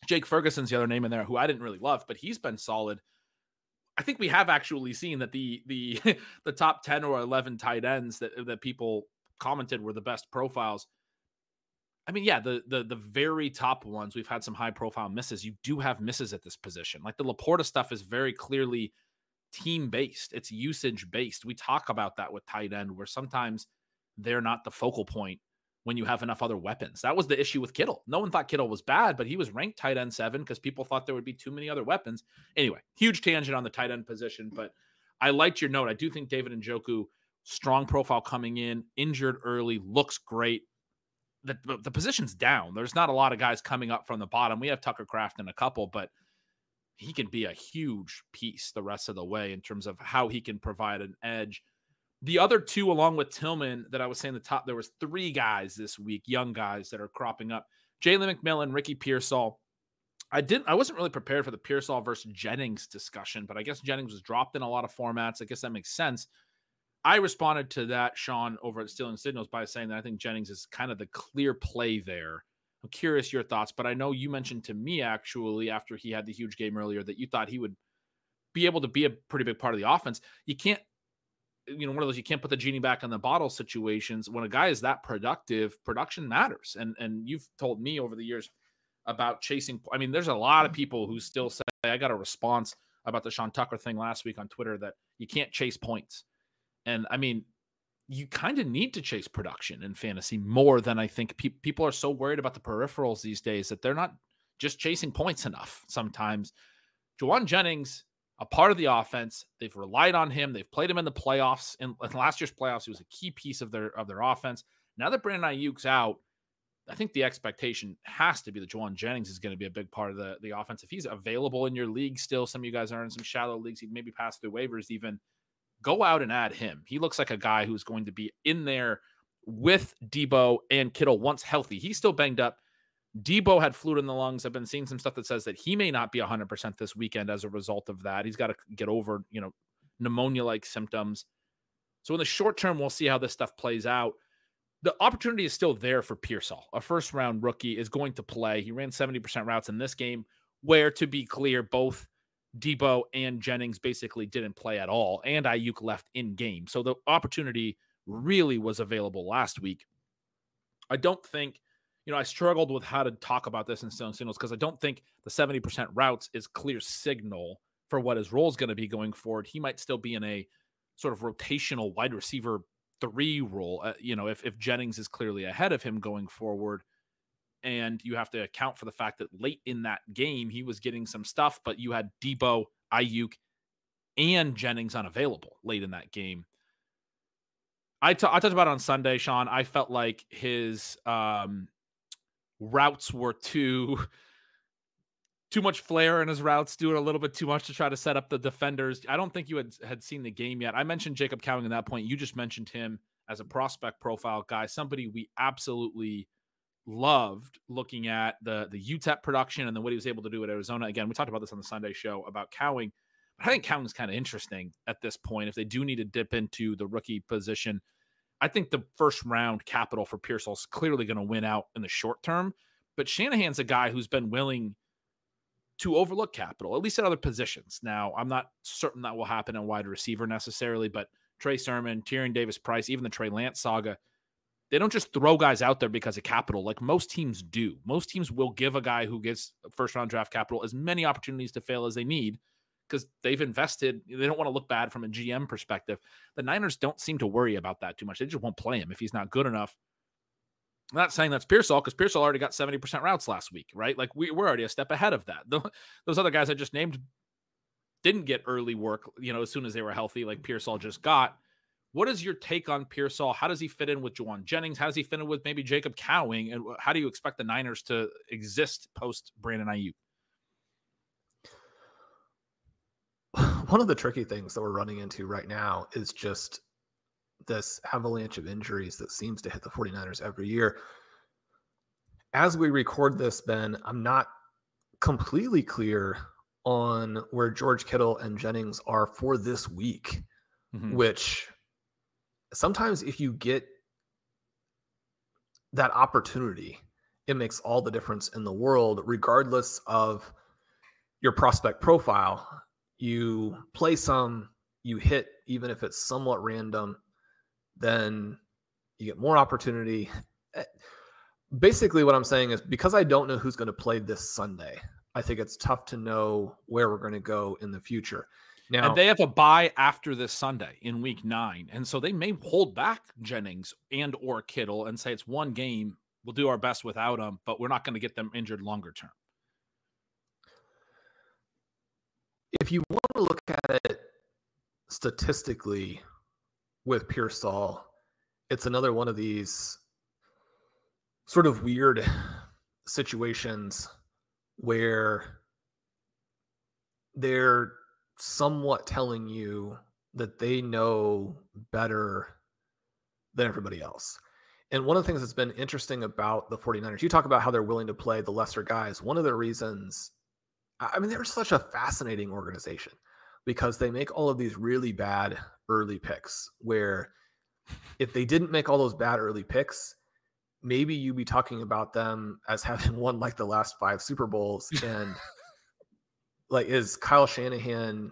Jake Ferguson's the other name in there who I didn't really love, but he's been solid. I think we have actually seen that the the top 10 or 11 tight ends that people commented were the best profiles. I mean, yeah, the very top ones, we've had some high profile misses. You do have misses at this position. Like the Laporta stuff is very clearly team based. It's usage based. We talk about that with tight end, where sometimes they're not the focal point when you have enough other weapons. That was the issue with Kittle. No one thought Kittle was bad, but he was ranked tight end 7 because people thought there would be too many other weapons. Anyway, huge tangent on the tight end position, but I liked your note. I do think David Njoku, strong profile coming in, injured early, looks great. The position's down. There's not a lot of guys coming up from the bottom. We have Tucker Kraft and a couple, but he can be a huge piece the rest of the way in terms of how he can provide an edge. The other two, along with Tillman, that I was saying the top, there was 3 guys this week, young guys that are cropping up. Jalen McMillan, Ricky Pearsall. I wasn't really prepared for the Pearsall versus Jennings discussion, but I guess Jennings was dropped in a lot of formats. I guess that makes sense. I responded to that, Shawn, over at Stealing Signals by saying that I think Jennings is kind of the clear play there. I'm curious your thoughts, but I know you mentioned to me actually after he had the huge game earlier that you thought he would be able to be a pretty big part of the offense. You can't, one of those, you can't put the genie back in the bottle situations. When a guy is that productive, production matters. And you've told me over the years about chasing. I mean, there's a lot of people who still say, I got a response about the Sean Tucker thing last week on Twitter that you can't chase points. And I mean, you kind of need to chase production in fantasy more than I think people are so worried about the peripherals these days that they're not just chasing points enough. Sometimes Jauan Jennings, a part of the offense, they've relied on him. They've played him in the playoffs. In last year's playoffs, he was a key piece of their offense. Now that Brandon Ayuk's out, I think the expectation has to be that Jauan Jennings is going to be a big part of the offense. If he's available in your league still, some of you guys are in some shallow leagues, he'd maybe pass through waivers even. Go out and add him. He looks like a guy who's going to be in there with Debo and Kittle once healthy. He's still banged up. Debo had fluid in the lungs. I've been seeing some stuff that says that he may not be 100% this weekend as a result of that. He's got to get over, pneumonia-like symptoms. So in the short term, we'll see how this stuff plays out. The opportunity is still there for Pearsall. A first-round rookie is going to play. He ran 70% routes in this game, where, to be clear, both Debo and Jennings basically didn't play at all, and Ayuk left in game. So the opportunity really was available last week. I don't think, I struggled with how to talk about this in Stone Signals because I don't think the 70% routes is clear signal for what his role is going to be going forward. He might still be in a sort of rotational wide receiver 3 role, if Jennings is clearly ahead of him going forward. And you have to account for the fact that late in that game, he was getting some stuff, but you had Debo, Ayuk, and Jennings unavailable late in that game. I talked about it on Sunday, Shawn. I felt like his routes were too much flair in his routes, doing a little bit too much to try to set up the defenders. I don't think you had seen the game yet. I mentioned Jacob Cowing at that point. You just mentioned him as a prospect profile guy, somebody we absolutely loved looking at the UTEP production and then what he was able to do at Arizona. Again, we talked about this on the Sunday show about Cowing. But I think Cowing's kind of interesting at this point. If they do need to dip into the rookie position, I think the first round capital for Pearsall is clearly going to win out in the short term. But Shanahan's a guy who's been willing to overlook capital, at least at other positions. Now, I'm not certain that will happen in wide receiver necessarily, but Trey Sermon, Tyrion Davis-Price, even the Trey Lance saga, they don't just throw guys out there because of capital like most teams do. Most teams will give a guy who gets first-round draft capital as many opportunities to fail as they need because they've invested. They don't want to look bad from a GM perspective. The Niners don't seem to worry about that too much. They just won't play him if he's not good enough. I'm not saying that's Pearsall, because Pearsall already got 70% routes last week, right? Like we're already a step ahead of that. Those other guys I just named didn't get early work, as soon as they were healthy, like Pearsall just got. What is your take on Pearsall? How does he fit in with Jauan Jennings? How does he fit in with maybe Jacob Cowing? And how do you expect the Niners to exist post Brandon Ayuk? One of the tricky things that we're running into right now is just this avalanche of injuries that seems to hit the 49ers every year. As we record this, Ben, I'm not completely clear on where George Kittle and Jennings are for this week, which sometimes if you get that opportunity, it makes all the difference in the world, regardless of your prospect profile. You play some, you hit, even if it's somewhat random, then you get more opportunity. Basically what I'm saying is, because I don't know who's going to play this Sunday, I think it's tough to know where we're going to go in the future. Now, and they have a bye after this Sunday in week 9. And so they may hold back Jennings and or Kittle and say it's one game. We'll do our best without them, but we're not going to get them injured longer term. If you want to look at it statistically with Pearsall, it's another one of these sort of weird situations where they're somewhat telling you that they know better than everybody else. And one of the things that's been interesting about the 49ers, you talk about how they're willing to play the lesser guys. One of the reasons, they're such a fascinating organization because they make all of these really bad early picks where if they didn't make all those bad early picks, maybe you'd be talking about them as having won like the last 5 Super Bowls. And like, is Kyle Shanahan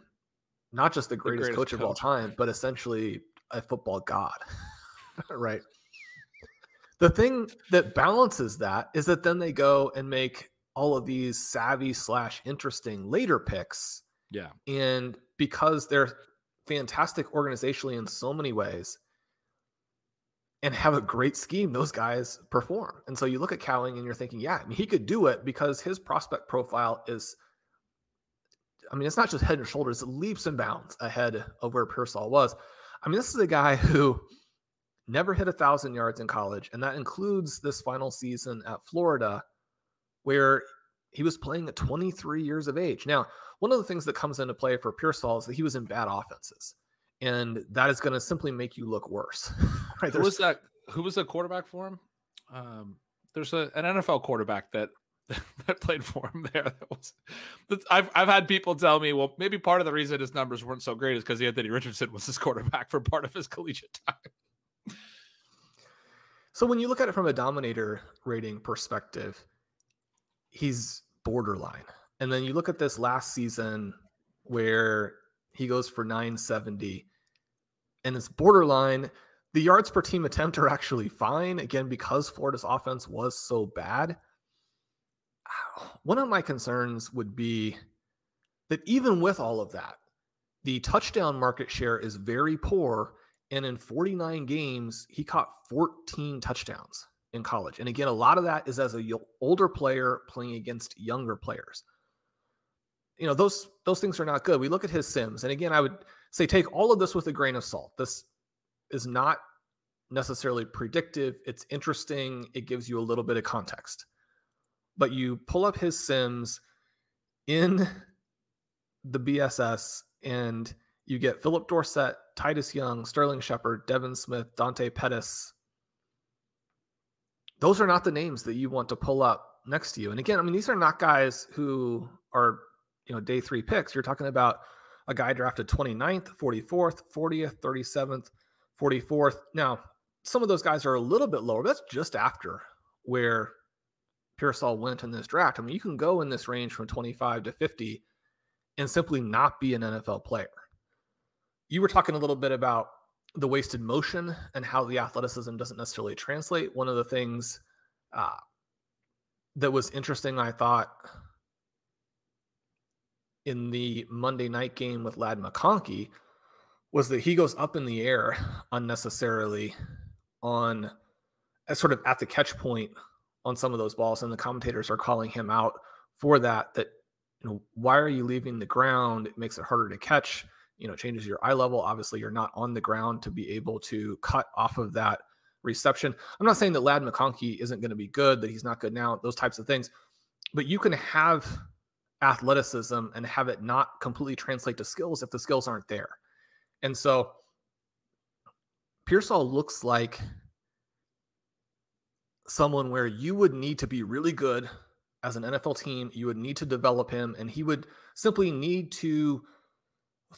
not just the greatest coach of all time, but essentially a football god, right? The thing that balances that is that then they go and make all of these savvy / interesting later picks. Yeah. And because they're fantastic organizationally in so many ways and have a great scheme, those guys perform. And so you look at Cowing and you're thinking, yeah, he could do it because his prospect profile is, it's not just head and shoulders, leaps and bounds ahead of where Pearsall was. This is a guy who never hit 1,000 yards in college, and that includes this final season at Florida, where he was playing at 23 years of age. Now, one of the things that comes into play for Pearsall is that he was in bad offenses, and that is going to simply make you look worse. Right? Who was the quarterback for him? There's an NFL quarterback that played for him there. I've had people tell me, well, maybe part of the reason his numbers weren't so great is because Anthony Richardson was his quarterback for part of his collegiate time. So when you look at it from a dominator rating perspective, he's borderline. And then you look at this last season where he goes for 970 and it's borderline. The yards per team attempt are actually fine. Again, because Florida's offense was so bad. One of my concerns would be that even with all of that, the touchdown market share is very poor. And in 49 games, he caught 14 touchdowns in college. And again, a lot of that is as an older player playing against younger players. Those things are not good. We look at his sims. And again, I would say take all of this with a grain of salt. This is not necessarily predictive. It's interesting. It gives you a little bit of context. But you pull up his sims in the BSS and you get Philip Dorsett, Titus Young, Sterling Shepard, Devin Smith, Dante Pettis. Those are not the names that you want to pull up next to you. And again, these are not guys who are, day 3 picks. You're talking about a guy drafted 29th, 44th, 40th, 37th, 44th. Now, some of those guys are a little bit lower. But that's just after where Pearsall went in this draft. You can go in this range from 25 to 50 and simply not be an NFL player. You were talking a little bit about the wasted motion and how the athleticism doesn't necessarily translate. One of the things that was interesting, I thought, in the Monday night game with Ladd McConkey was that he goes up in the air unnecessarily on sort of at the catch point on some of those balls, and the commentators are calling him out for that, why are you leaving the ground? It makes it harder to catch, changes your eye level. Obviously, you're not on the ground to be able to cut off of that reception. I'm not saying that Ladd McConkey isn't going to be good, that he's not good now, those types of things, but you can have athleticism and have it not completely translate to skills if the skills aren't there. And so Pearsall looks like someone where you would need to be really good as an NFL team. You would need to develop him, and he would simply need to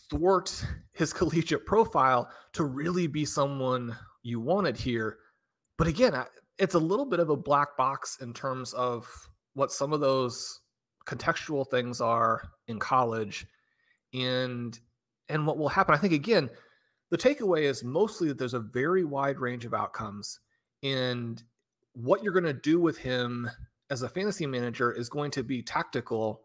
thwart his collegiate profile to really be someone you wanted here. But again, it's a little bit of a black box in terms of what some of those contextual things are in college and what will happen. I think, again, the takeaway is mostly that there's a very wide range of outcomes, and what you're going to do with him as a fantasy manager is going to be tactical.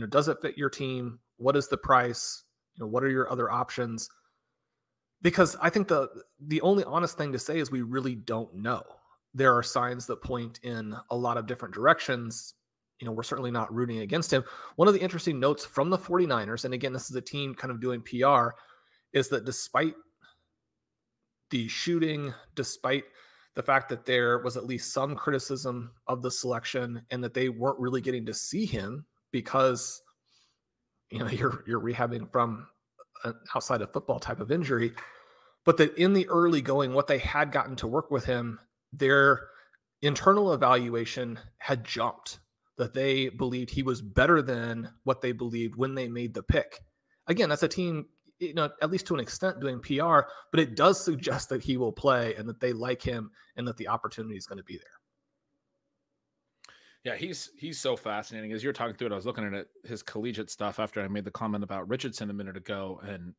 Does it fit your team? What is the price? What are your other options? Because I think the only honest thing to say is we really don't know. There are signs that point in a lot of different directions. We're certainly not rooting against him. One of the interesting notes from the 49ers, and again, this is a team kind of doing PR, is that despite the shooting, despite the fact that there was at least some criticism of the selection and that they weren't really getting to see him because, you're rehabbing from an outside of football type of injury, but that in the early going, what they had gotten to work with him, their internal evaluation had jumped, that they believed he was better than what they believed when they made the pick. Again, that's a team, at least to an extent, doing PR, but it does suggest that he will play and that they like him and that the opportunity is going to be there. Yeah, he's so fascinating. As you're talking through it, I was looking at his collegiate stuff after I made the comment about Richardson a minute ago, and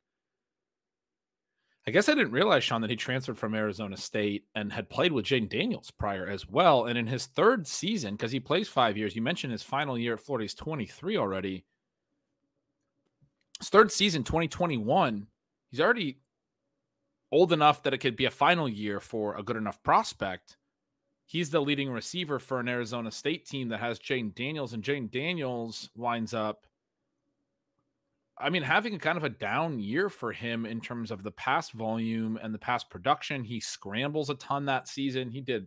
I guess I didn't realize, Shawn, that he transferred from Arizona State and had played with Jayden Daniels prior as well. And in his third season, because he plays 5 years, you mentioned his final year at Florida, he's 23 already. His third season, 2021, he's already old enough that it could be a final year for a good enough prospect. He's the leading receiver for an Arizona State team that has Jayden Daniels, and Jayden Daniels winds up, having a kind of a down year for him in terms of the pass volume and the pass production. He scrambles a ton that season. He did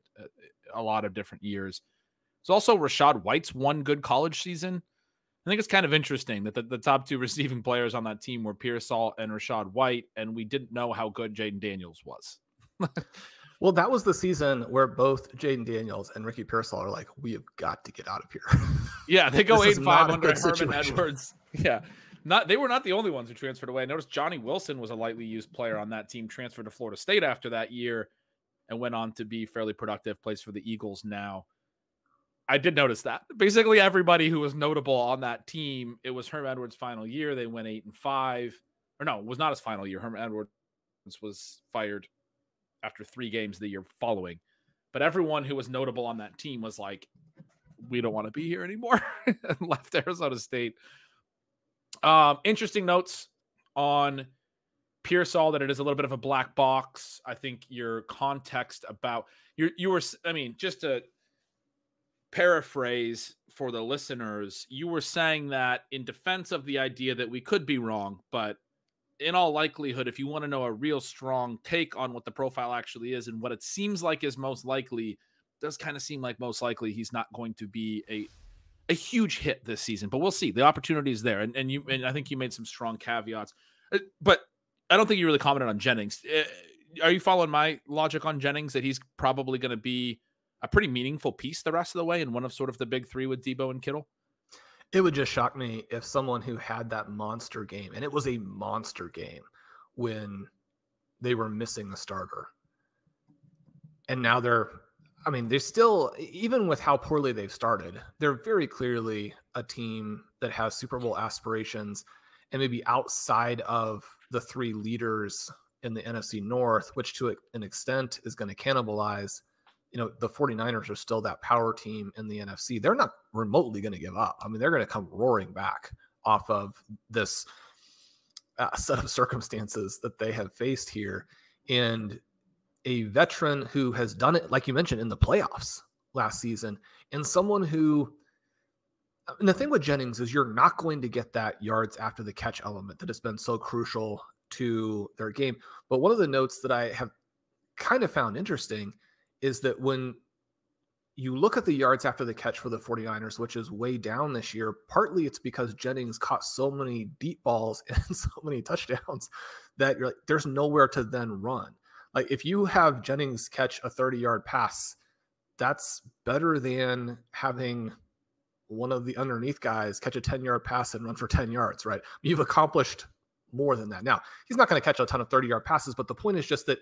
a lot of different years. It's also Rachaad White's one good college season. I think it's kind of interesting that the top two receiving players on that team were Pearsall and Rachaad White, and we didn't know how good Jayden Daniels was. Well, that was the season where both Jayden Daniels and Ricky Pearsall are like, we have got to get out of here. Yeah, they go 8-5 under Herman Edwards. Yeah. They were not the only ones who transferred away. I noticed Johnny Wilson was a lightly used player on that team, transferred to Florida State after that year and went on to be fairly productive, plays for the Eagles now. I did notice that. Basically, everybody who was notable on that team, it was Herman Edwards' final year. They went 8-5. Or no, it was not his final year. Herman Edwards was fired after 3 games the year following. But everyone who was notable on that team was like, we don't want to be here anymore, and left Arizona State. Interesting notes on Pearsall, that it is a little bit of a black box. I think your context about you were, just to paraphrase for the listeners, you were saying that in defense of the idea that we could be wrong, but in all likelihood, if you want to know a real strong take on what the profile actually is and what it seems like is most likely, does kind of seem like most likely he's not going to be a huge hit this season, but we'll see. The opportunity is there. And I think you made some strong caveats, but I don't think you really commented on Jennings. Are you following my logic on Jennings, that he's probably going to be a pretty meaningful piece the rest of the way and one of sort of the big three with Debo and Kittle? It would just shock me if someone who had that monster game, and it was a monster game when they were missing the starter, and now they're still, even with how poorly they've started, they're very clearly a team that has Super Bowl aspirations, and maybe outside of the 3 leaders in the NFC North, which to an extent is going to cannibalize, the 49ers are still that power team in the NFC. They're not remotely going to give up. They're going to come roaring back off of this set of circumstances that they have faced here. And a veteran who has done it, like you mentioned, in the playoffs last season, and someone who, and the thing with Jennings is you're not going to get that yards after the catch element that has been so crucial to their game. But one of the notes that I have kind of found interesting is that when you look at the yards after the catch for the 49ers, which is way down this year, partly it's because Jennings caught so many deep balls and so many touchdowns that you're like, there's nowhere to then run. Like if you have Jennings catch a 30-yard pass, that's better than having one of the underneath guys catch a 10-yard pass and run for 10 yards, right? You've accomplished more than that. Now, he's not going to catch a ton of 30-yard passes, but the point is just that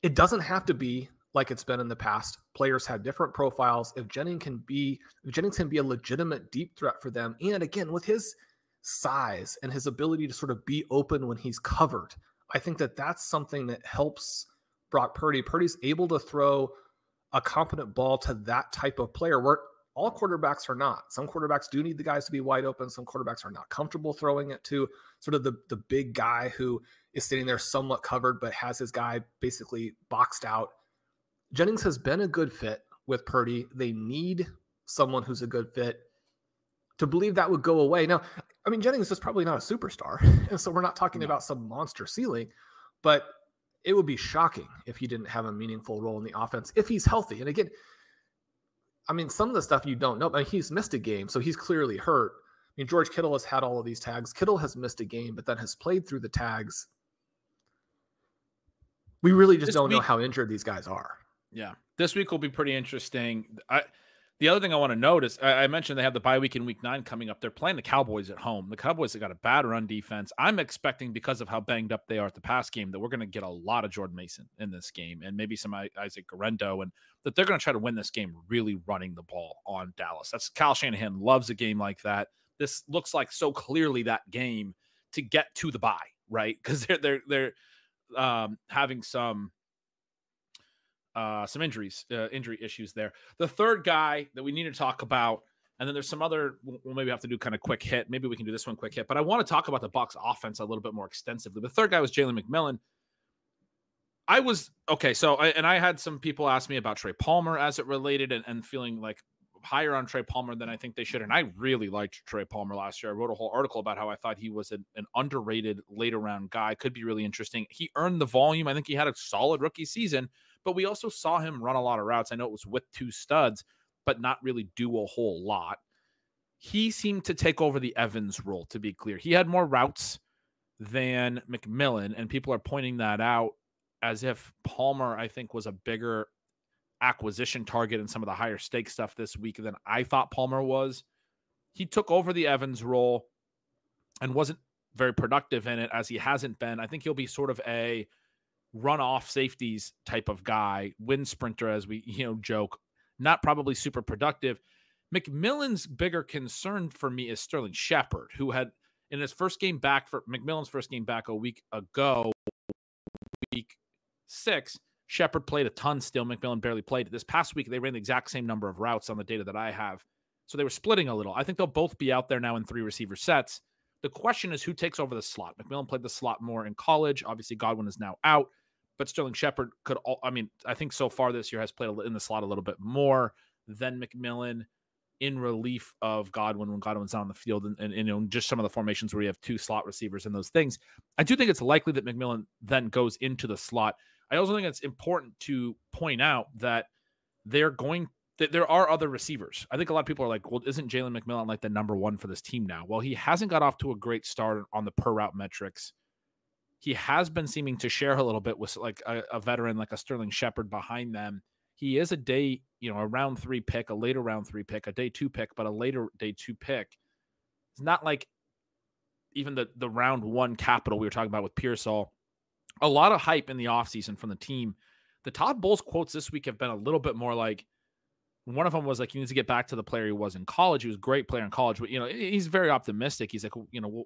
it doesn't have to be like it's been in the past. Players have different profiles. If Jennings can be a legitimate deep threat for them, and again, with his size and his ability to sort of be open when he's covered, I think that that's something that helps Brock Purdy. Purdy's able to throw a competent ball to that type of player where all quarterbacks are not. Some quarterbacks do need the guys to be wide open. Some quarterbacks are not comfortable throwing it to sort of the big guy who is sitting there somewhat covered, but has his guy basically boxed out. Jennings has been a good fit with Purdy. They need someone who's a good fit. To believe that would go away. Now, I mean, Jennings is probably not a superstar, and so we're not talking about some monster ceiling, but it would be shocking if he didn't have a meaningful role in the offense if he's healthy. And again, I mean, some of the stuff you don't know. I mean, he's missed a game, so he's clearly hurt. I mean, George Kittle has had all of these tags. Kittle has missed a game, but then has played through the tags. We really just don't know how injured these guys are. Yeah, this week will be pretty interesting. The other thing I want to note is I mentioned they have the bye week in week 9 coming up. They're playing the Cowboys at home. The Cowboys have got a bad run defense. I'm expecting, because of how banged up they are at the pass game, that we're going to get a lot of Jordan Mason in this game and maybe some Isaac Garendo, and that they're going to try to win this game really running the ball on Dallas. That's Kyle Shanahan loves a game like that. This looks like so clearly that game to get to the bye, right? Because they're having some injury issues there. The third guy that we need to talk about, and then there's some other, we'll maybe have to do kind of quick hit. Maybe we can do this one quick hit, but I want to talk about the Bucs offense a little bit more extensively. The third guy was Jalen McMillan. I had some people ask me about Trey Palmer as it related and feeling like higher on Trey Palmer than I think they should. And I really liked Trey Palmer last year. I wrote a whole article about how I thought he was an underrated later round guy. Could be really interesting. He earned the volume. I think he had a solid rookie season, but we also saw him run a lot of routes. I know it was with 2 studs, but not really do a whole lot. He seemed to take over the Evans role, to be clear. He had more routes than McMillan, and people are pointing that out as if Palmer, I think, was a bigger acquisition target in some of the higher stake stuff this week than I thought Palmer was. He took over the Evans role and wasn't very productive in it, as he hasn't been. I think he'll be sort of a run-off safeties type of guy, wind sprinter, as we joke, not probably super productive. McMillan's bigger concern for me is Sterling Shepard, who had in his first game back for McMillan's first game back a week ago, week 6, Shepard played a ton still. McMillan barely played. This past week, they ran the exact same number of routes on the data that I have. So they were splitting a little. I think they'll both be out there now in 3 receiver sets. The question is who takes over the slot. McMillan played the slot more in college. Obviously, Godwin is now out. But Sterling Shepard I think so far this year has played in the slot a little bit more than McMillan in relief of Godwin when Godwin's not on the field and just some of the formations where you have 2 slot receivers and those things. I do think it's likely that McMillan then goes into the slot. I also think it's important to point out that there are other receivers. I think a lot of people are like, well, isn't Jalen McMillan like the number 1 for this team now? Well, he hasn't got off to a great start on the per route metrics. He has been seeming to share a little bit with like a veteran like a Sterling Shepard behind them. He is a round 3 pick, a later round 3 pick, a day 2 pick, but a later day 2 pick. It's not like even the round 1 capital we were talking about with Pearsall. A lot of hype in the offseason from the team. The Todd Bowles quotes this week have been a little bit more like, one of them was like, he needs to get back to the player he was in college. He was a great player in college, but he's very optimistic. He's like,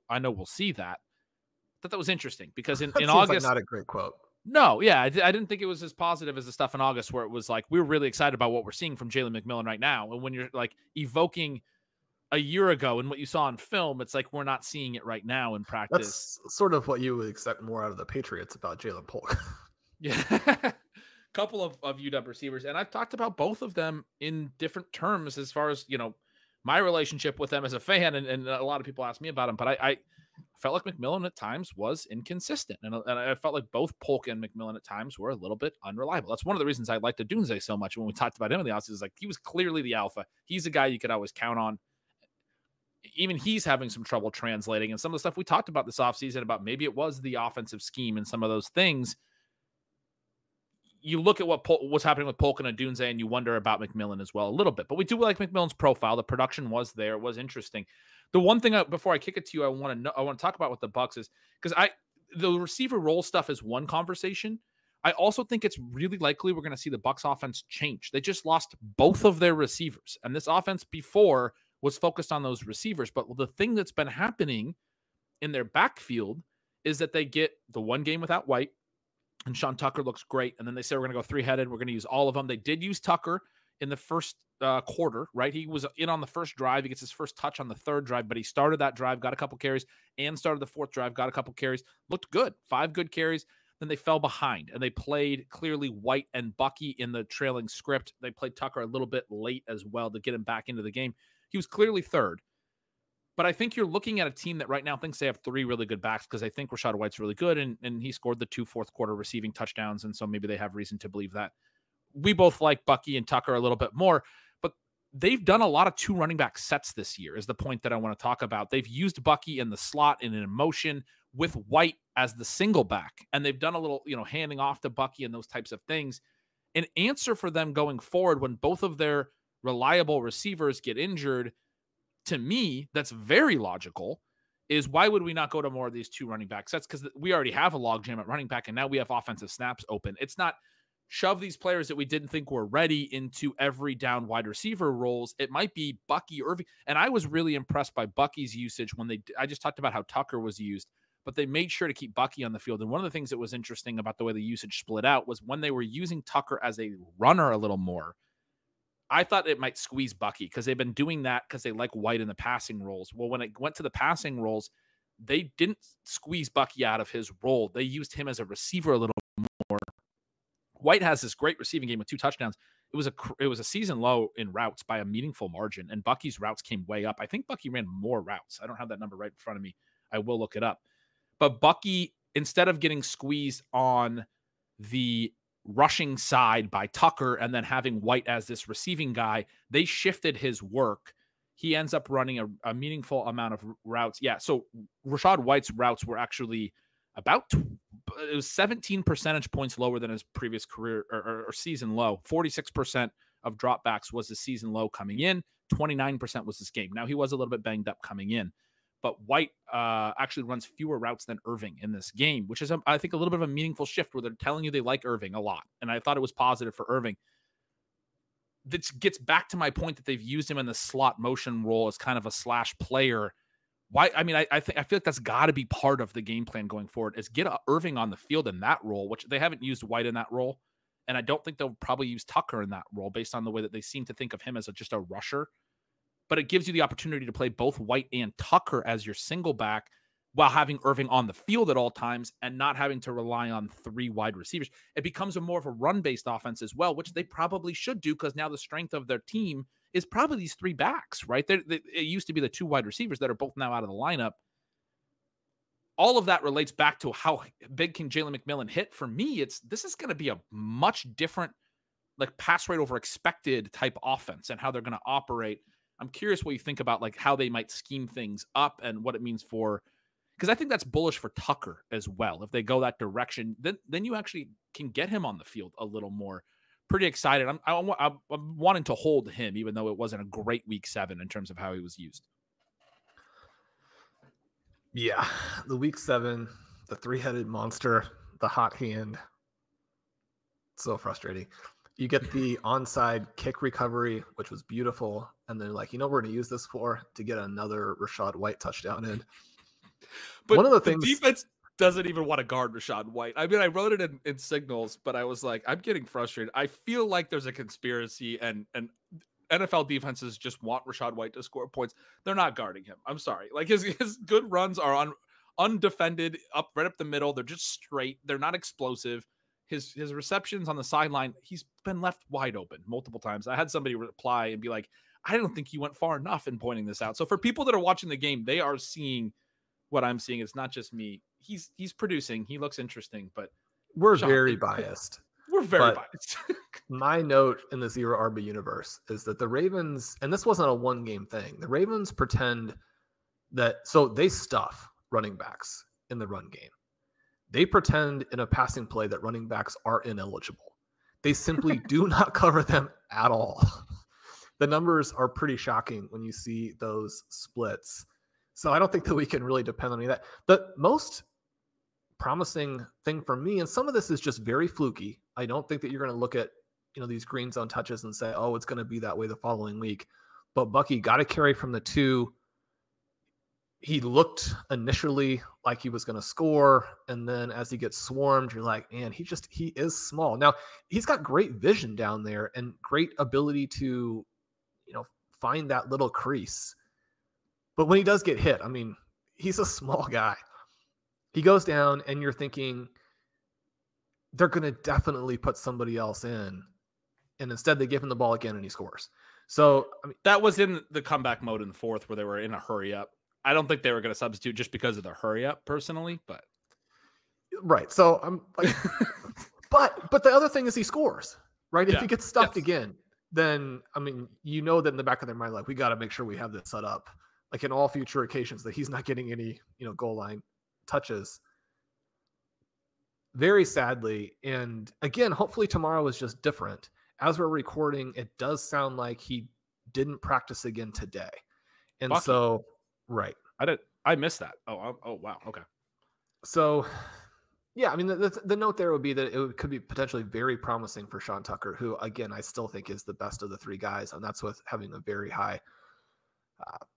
I know we'll see that. I thought that was interesting because in August, like not a great quote. No, yeah, I didn't think it was as positive as the stuff in August where it was like, we're really excited about what we're seeing from Jalen McMillan right now. And when you're like evoking a year ago and what you saw in film, it's like, we're not seeing it right now in practice. That's sort of what you would expect more out of the Patriots about Jalen Polk. Yeah. couple of UW receivers, and I've talked about both of them in different terms as far as, my relationship with them as a fan, and a lot of people ask me about them, but I felt like McMillan at times was inconsistent, and I felt like both Polk and McMillan at times were a little bit unreliable. That's one of the reasons I liked Doomsday so much when we talked about him in the offseason. Is like he was clearly the alpha. He's a guy you could always count on. Even he's having some trouble translating, and some of the stuff we talked about this offseason about maybe it was the offensive scheme and some of those things. You look at what's happening with Polk and Doomsday, and you wonder about McMillan as well a little bit. But we do like McMillan's profile. The production was there. It was interesting. The one thing before I kick it to you, I want to talk about with the Bucs is because the receiver role stuff is one conversation. I also think it's really likely we're going to see the Bucs offense change. They just lost both of their receivers, and this offense before was focused on those receivers. But the thing that's been happening in their backfield is that they get the one game without White, and Sean Tucker looks great. And then they say, we're going to go three-headed. We're going to use all of them. They did use Tucker in the first quarter, right? He was in on the first drive. He gets his first touch on the third drive, but he started that drive, got a couple carries, and started the fourth drive, got a couple carries, looked good. 5 good carries. Then they fell behind, and they played clearly White and Bucky in the trailing script. They played Tucker a little bit late as well to get him back into the game. He was clearly third. But I think you're looking at a team that right now thinks they have 3 really good backs because they think Rachaad White's really good, and he scored the 2 fourth quarter receiving touchdowns, and so maybe they have reason to believe that. We both like Bucky and Tucker a little bit more, but they've done a lot of 2 running back sets this year is the point that I want to talk about. They've used Bucky in the slot in an motion with White as the single back, and they've done a little, handing off to Bucky and those types of things. An answer for them going forward when both of their reliable receivers get injured, to me, that's very logical, is why would we not go to more of these 2 running back sets? Because we already have a logjam at running back, and now we have offensive snaps open. It's not shove these players that we didn't think were ready into every down wide receiver roles. It might be Bucky, Irving. And I was really impressed by Bucky's usage when I just talked about how Tucker was used, but they made sure to keep Bucky on the field. And one of the things that was interesting about the way the usage split out was when they were using Tucker as a runner a little more, I thought it might squeeze Bucky because they've been doing that because they like White in the passing roles. Well, when it went to the passing roles, they didn't squeeze Bucky out of his role. They used him as a receiver a little more. White has this great receiving game with 2 touchdowns. It was a season low in routes by a meaningful margin, and Bucky's routes came way up. I think Bucky ran more routes. I don't have that number right in front of me. I will look it up. But Bucky, instead of getting squeezed on the rushing side by Tucker and then having White as this receiving guy, they shifted his work. He ends up running a meaningful amount of routes. Yeah, so Rachaad White's routes were actually it was 17 percentage points lower than his previous career or season low. 46% of dropbacks was the season low coming in. 29% was this game. Now, he was a little bit banged up coming in, but White actually runs fewer routes than Irving in this game, which is, I think, a little bit of a meaningful shift where they're telling you they like Irving a lot. And I thought it was positive for Irving. This gets back to my point that they've used him in the slot motion role as kind of a slash player. Why? I mean, I feel like that's got to be part of the game plan going forward is get Irving on the field in that role, which they haven't used White in that role. And I don't think they'll probably use Tucker in that role based on the way that they seem to think of him as just a rusher. But it gives you the opportunity to play both White and Tucker as your single back while having Irving on the field at all times and not having to rely on 3 wide receivers. It becomes more of a run-based offense as well, which they probably should do because now the strength of their team is probably these 3 backs, right? It used to be the 2 wide receivers that are both now out of the lineup. All of that relates back to how big can Jalen McMillan hit. For me, this is going to be a much different like pass rate over expected type offense and how they're going to operate. I'm curious what you think about like how they might scheme things up and what it means for, because I think that's bullish for Tucker as well. If they go that direction, then you actually can get him on the field a little more. Pretty excited. I'm wanting to hold him, even though it wasn't a great week 7 in terms of how he was used. Yeah, the week 7, the 3-headed monster, the hot hand. So frustrating. You get the onside kick recovery, which was beautiful. And they're like, we're going to use this to get another Rachaad White touchdown in. But one of the things, defense doesn't even want to guard Rachaad White. I mean, I wrote it in signals, but I was like, I'm getting frustrated. I feel like there's a conspiracy and NFL defenses just want Rachaad White to score points. They're not guarding him. I'm sorry. Like his good runs are undefended right up the middle. They're just straight. They're not explosive. his receptions on the sideline, he's been left wide open multiple times. I had somebody reply and be like, I don't think you went far enough in pointing this out. So for people that are watching the game, they are seeing what I'm seeing. It's not just me. He's producing. He looks interesting, but we're very biased. We're very biased. My note in the Zero RB universe is that the Ravens, and this wasn't a one-game thing, the Ravens pretend that, so they stuff running backs in the run game. They pretend in a passing play that running backs are ineligible. They simply do not cover them at all. The numbers are pretty shocking when you see those splits. So I don't think that we can really depend on any of that. The most promising thing for me, and some of this is just very fluky. I don't think that you're going to look at, these green zone touches and say, oh, it's going to be that way the following week. But Bucky got a carry from the 2. He looked initially like he was going to score. And then as he gets swarmed, you're like, man, he is small. Now he's got great vision down there and great ability to, find that little crease. But when he does get hit, I mean, he's a small guy. He goes down and you're thinking they're going to definitely put somebody else in. And instead they give him the ball again and he scores. So I mean, that was in the comeback mode in the 4th where they were in a hurry up. I don't think they were going to substitute just because of the hurry up personally, but right. So I'm like, but the other thing is he scores, right? If he gets stuffed again, then, I mean, that in the back of their mind, like, we got to make sure we have this set up, like in all future occasions that he's not getting any, goal line touches. Very sadly. And again, hopefully tomorrow is just different. As we're recording, it does sound like he didn't practice again today. And Bucky. So, right. I missed that. Oh, wow. Okay. So, yeah, I mean, the note there would be that it could be potentially very promising for Sean Tucker, who, again, I still think is the best of the 3 guys. And that's with having a very high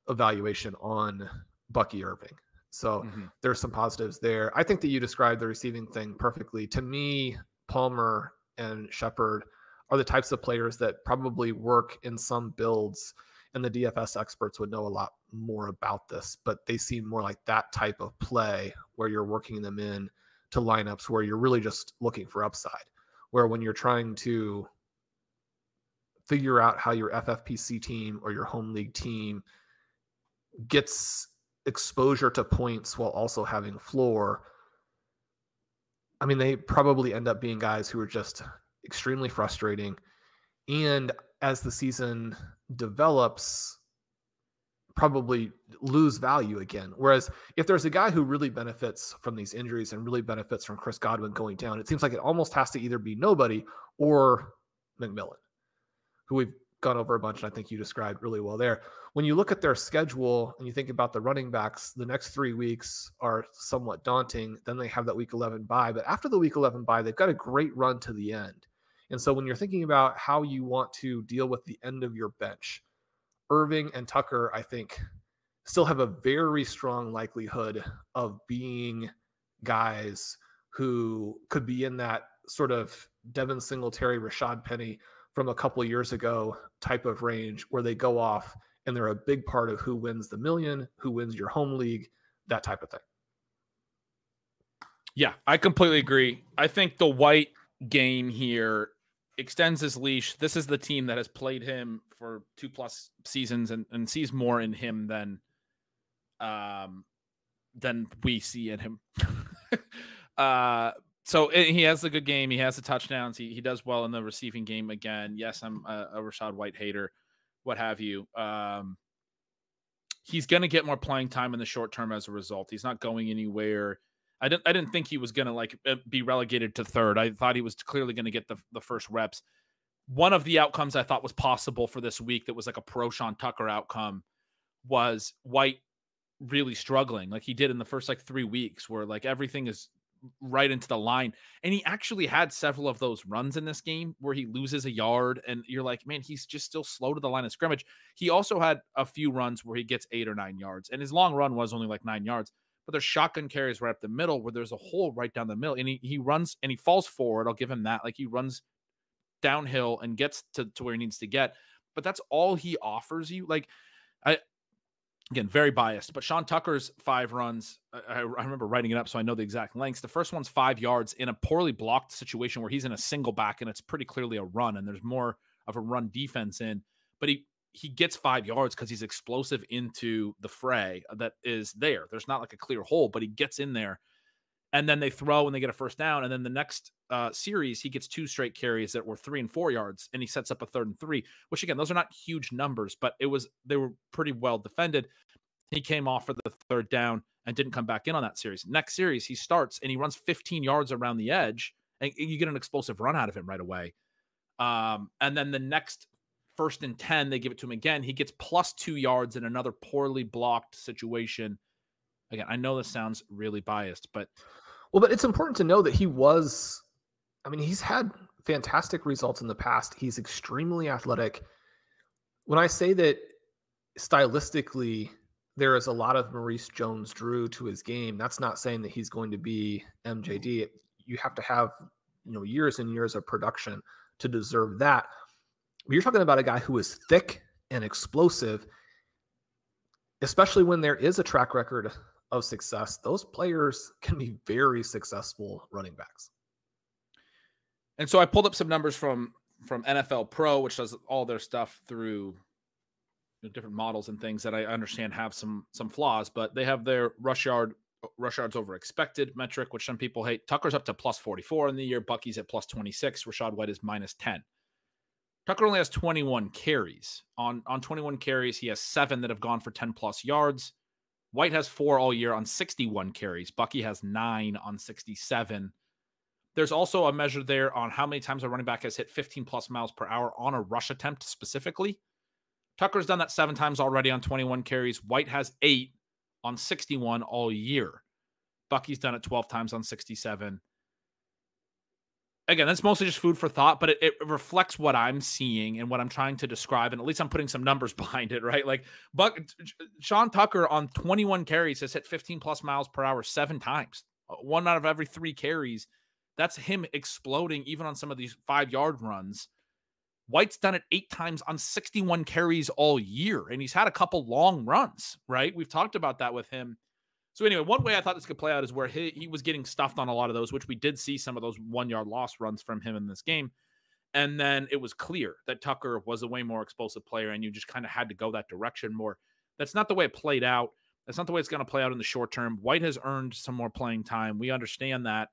evaluation on Bucky Irving. So there's some positives there. I think that you described the receiving thing perfectly. To me, Palmer and Shepard are the types of players that probably work in some builds, and the DFS experts would know a lot more about this, but they seem more like that type of play where you're working them in to lineups where you're really just looking for upside, where when you're trying to figure out how your FFPC team or your home league team gets exposure to points while also having floor, I mean, they probably end up being guys who are just extremely frustrating. And as the season develops, probably lose value again. Whereas if there's a guy who really benefits from these injuries and really benefits from Chris Godwin going down, it seems like it almost has to either be nobody or McMillan, who we've gone over a bunch, and I think you described really well there. When you look at their schedule and you think about the running backs, the next 3 weeks are somewhat daunting. Then they have that week 11 bye, but after the week 11 bye, they've got a great run to the end. And so when you're thinking about how you want to deal with the end of your bench, Irving and Tucker, I think, still have a very strong likelihood of being guys who could be in that sort of Devin Singletary, Rachaad Penny from a couple of years ago type of range, where they go off and they're a big part of who wins the million, who wins your home league, that type of thing. Yeah, I completely agree. I think the White game here extends his leash. This is the team that has played him for 2+ seasons and sees more in him than we see in him. So he has a good game. He has the touchdowns. He does well in the receiving game again. Yes, I'm a Rachaad White hater, what have you. He's going to get more playing time in the short term as a result. He's not going anywhere. I didn't think he was going to be relegated to 3rd. I thought he was clearly going to get the first reps. One of the outcomes I thought was possible for this week that was like a pro Sean Tucker outcome was White really struggling like he did in the first 3 weeks, where everything is right into the line. And he actually had several of those runs in this game where he loses a yard and you're like, man, he's just still slow to the line of scrimmage. He also had a few runs where he gets 8 or 9 yards, and his long run was only 9 yards. But there's shotgun carries right up the middle where there's a hole right down the middle, and he runs and he falls forward. I'll give him that. He runs downhill and gets to where he needs to get. But that's all he offers you. Again, very biased, but Sean Tucker's 5 runs, I remember writing it up so I know the exact lengths. The first one's 5 yards in a poorly blocked situation where he's in a single back and it's pretty clearly a run and there's more of a run defense in, but he gets 5 yards because he's explosive into the fray that is there. There's not like a clear hole, but he gets in there. And then they throw and they get a first down. And then the next series, he gets 2 straight carries that were 3 and 4 yards, and he sets up a 3rd and 3, which again, those are not huge numbers, but they were pretty well defended. He came off for the 3rd down and didn't come back in on that series. Next series, he starts and he runs 15 yards around the edge, and you get an explosive run out of him right away. And then the next 1st and 10, they give it to him again. He gets plus 2 yards in another poorly blocked situation. Again, I know this sounds really biased, but it's important to know that he's had fantastic results in the past. He's extremely athletic. When I say that stylistically, there is a lot of Maurice Jones-Drew to his game, that's not saying that he's going to be MJD. You have to have, years and years of production to deserve that. But you're talking about a guy who is thick and explosive, especially when there is a track record of success. Those players can be very successful running backs. And so I pulled up some numbers from NFL Pro, which does all their stuff through different models and things that I understand have some flaws, but they have their rush yards over expected metric, which some people hate. Tucker's up to plus 44 in the year. Bucky's at plus 26. Rachaad White is minus 10. Tucker only has 21 carries. On 21 carries, he has 7 that have gone for 10 plus yards. White has 4 all year on 61 carries. Bucky has 9 on 67. There's also a measure there on how many times a running back has hit 15 plus miles per hour on a rush attempt specifically. Tucker's done that 7 times already on 21 carries. White has 8 on 61 all year. Bucky's done it 12 times on 67. Again, that's mostly just food for thought, but it reflects what I'm seeing and what I'm trying to describe. And at least I'm putting some numbers behind it, right? Like Sean Tucker on 21 carries has hit 15 plus miles per hour 7 times. 1 out of every 3 carries. That's him exploding even on some of these 5-yard runs. White's done it 8 times on 61 carries all year, and he's had a couple long runs, right? We've talked about that with him. So anyway, one way I thought this could play out is where he was getting stuffed on a lot of those, which we did see some of those 1-yard loss runs from him in this game. And then it was clear that Tucker was a way more explosive player, and you just kind of had to go that direction more. That's not the way it played out. That's not the way it's going to play out in the short term. White has earned some more playing time. We understand that.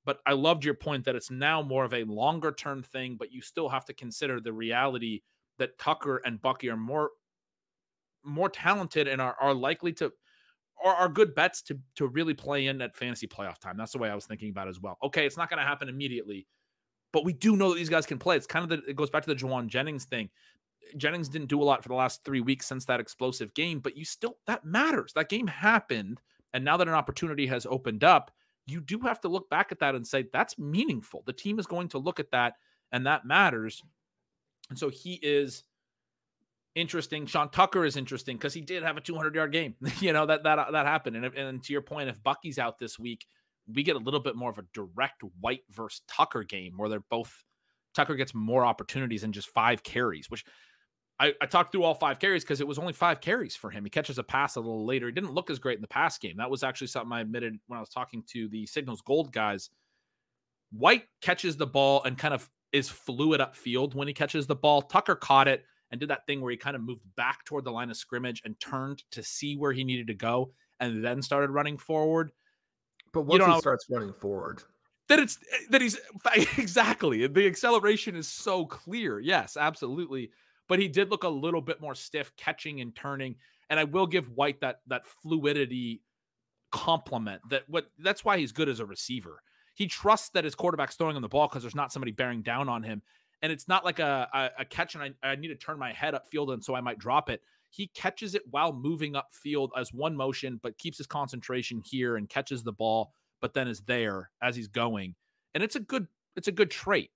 But I loved your point that it's now more of a longer term thing, but you still have to consider the reality that Tucker and Bucky are more talented and are likely to, or are good bets to really play in at fantasy playoff time. That's the way I was thinking about it as well. Okay, it's not going to happen immediately, but we do know that these guys can play. It's kind of it goes back to the Jauan Jennings thing. Jennings didn't do a lot for the last 3 weeks since that explosive game, but that matters. That game happened, and now that an opportunity has opened up, you do have to look back at that and say, that's meaningful. The team is going to look at that, and that matters. And so he is interesting. Sean Tucker is interesting because he did have a 200-yard game. That happened. And to your point, if Bucky's out this week, we get a little bit more of a direct White versus Tucker game where Tucker gets more opportunities than just 5 carries, which I talked through all 5 carries because it was only 5 carries for him. He catches a pass a little later. He didn't look as great in the pass game. That was actually something I admitted when I was talking to the Signals Gold guys. White catches the ball and kind of is fluid upfield when he catches the ball. Tucker caught it and did that thing where he kind of moved back toward the line of scrimmage and turned to see where he needed to go and then started running forward. But once he starts running forward, that he's exactly. The acceleration is so clear. Yes, absolutely. But he did look a little bit more stiff catching and turning. And I will give White that fluidity compliment. That's why he's good as a receiver. He trusts that his quarterback's throwing him the ball because there's not somebody bearing down on him. And it's not like a catch and I need to turn my head upfield and so I might drop it. He catches it while moving upfield as one motion, but keeps his concentration here and catches the ball, but then is there as he's going. And it's a good trait.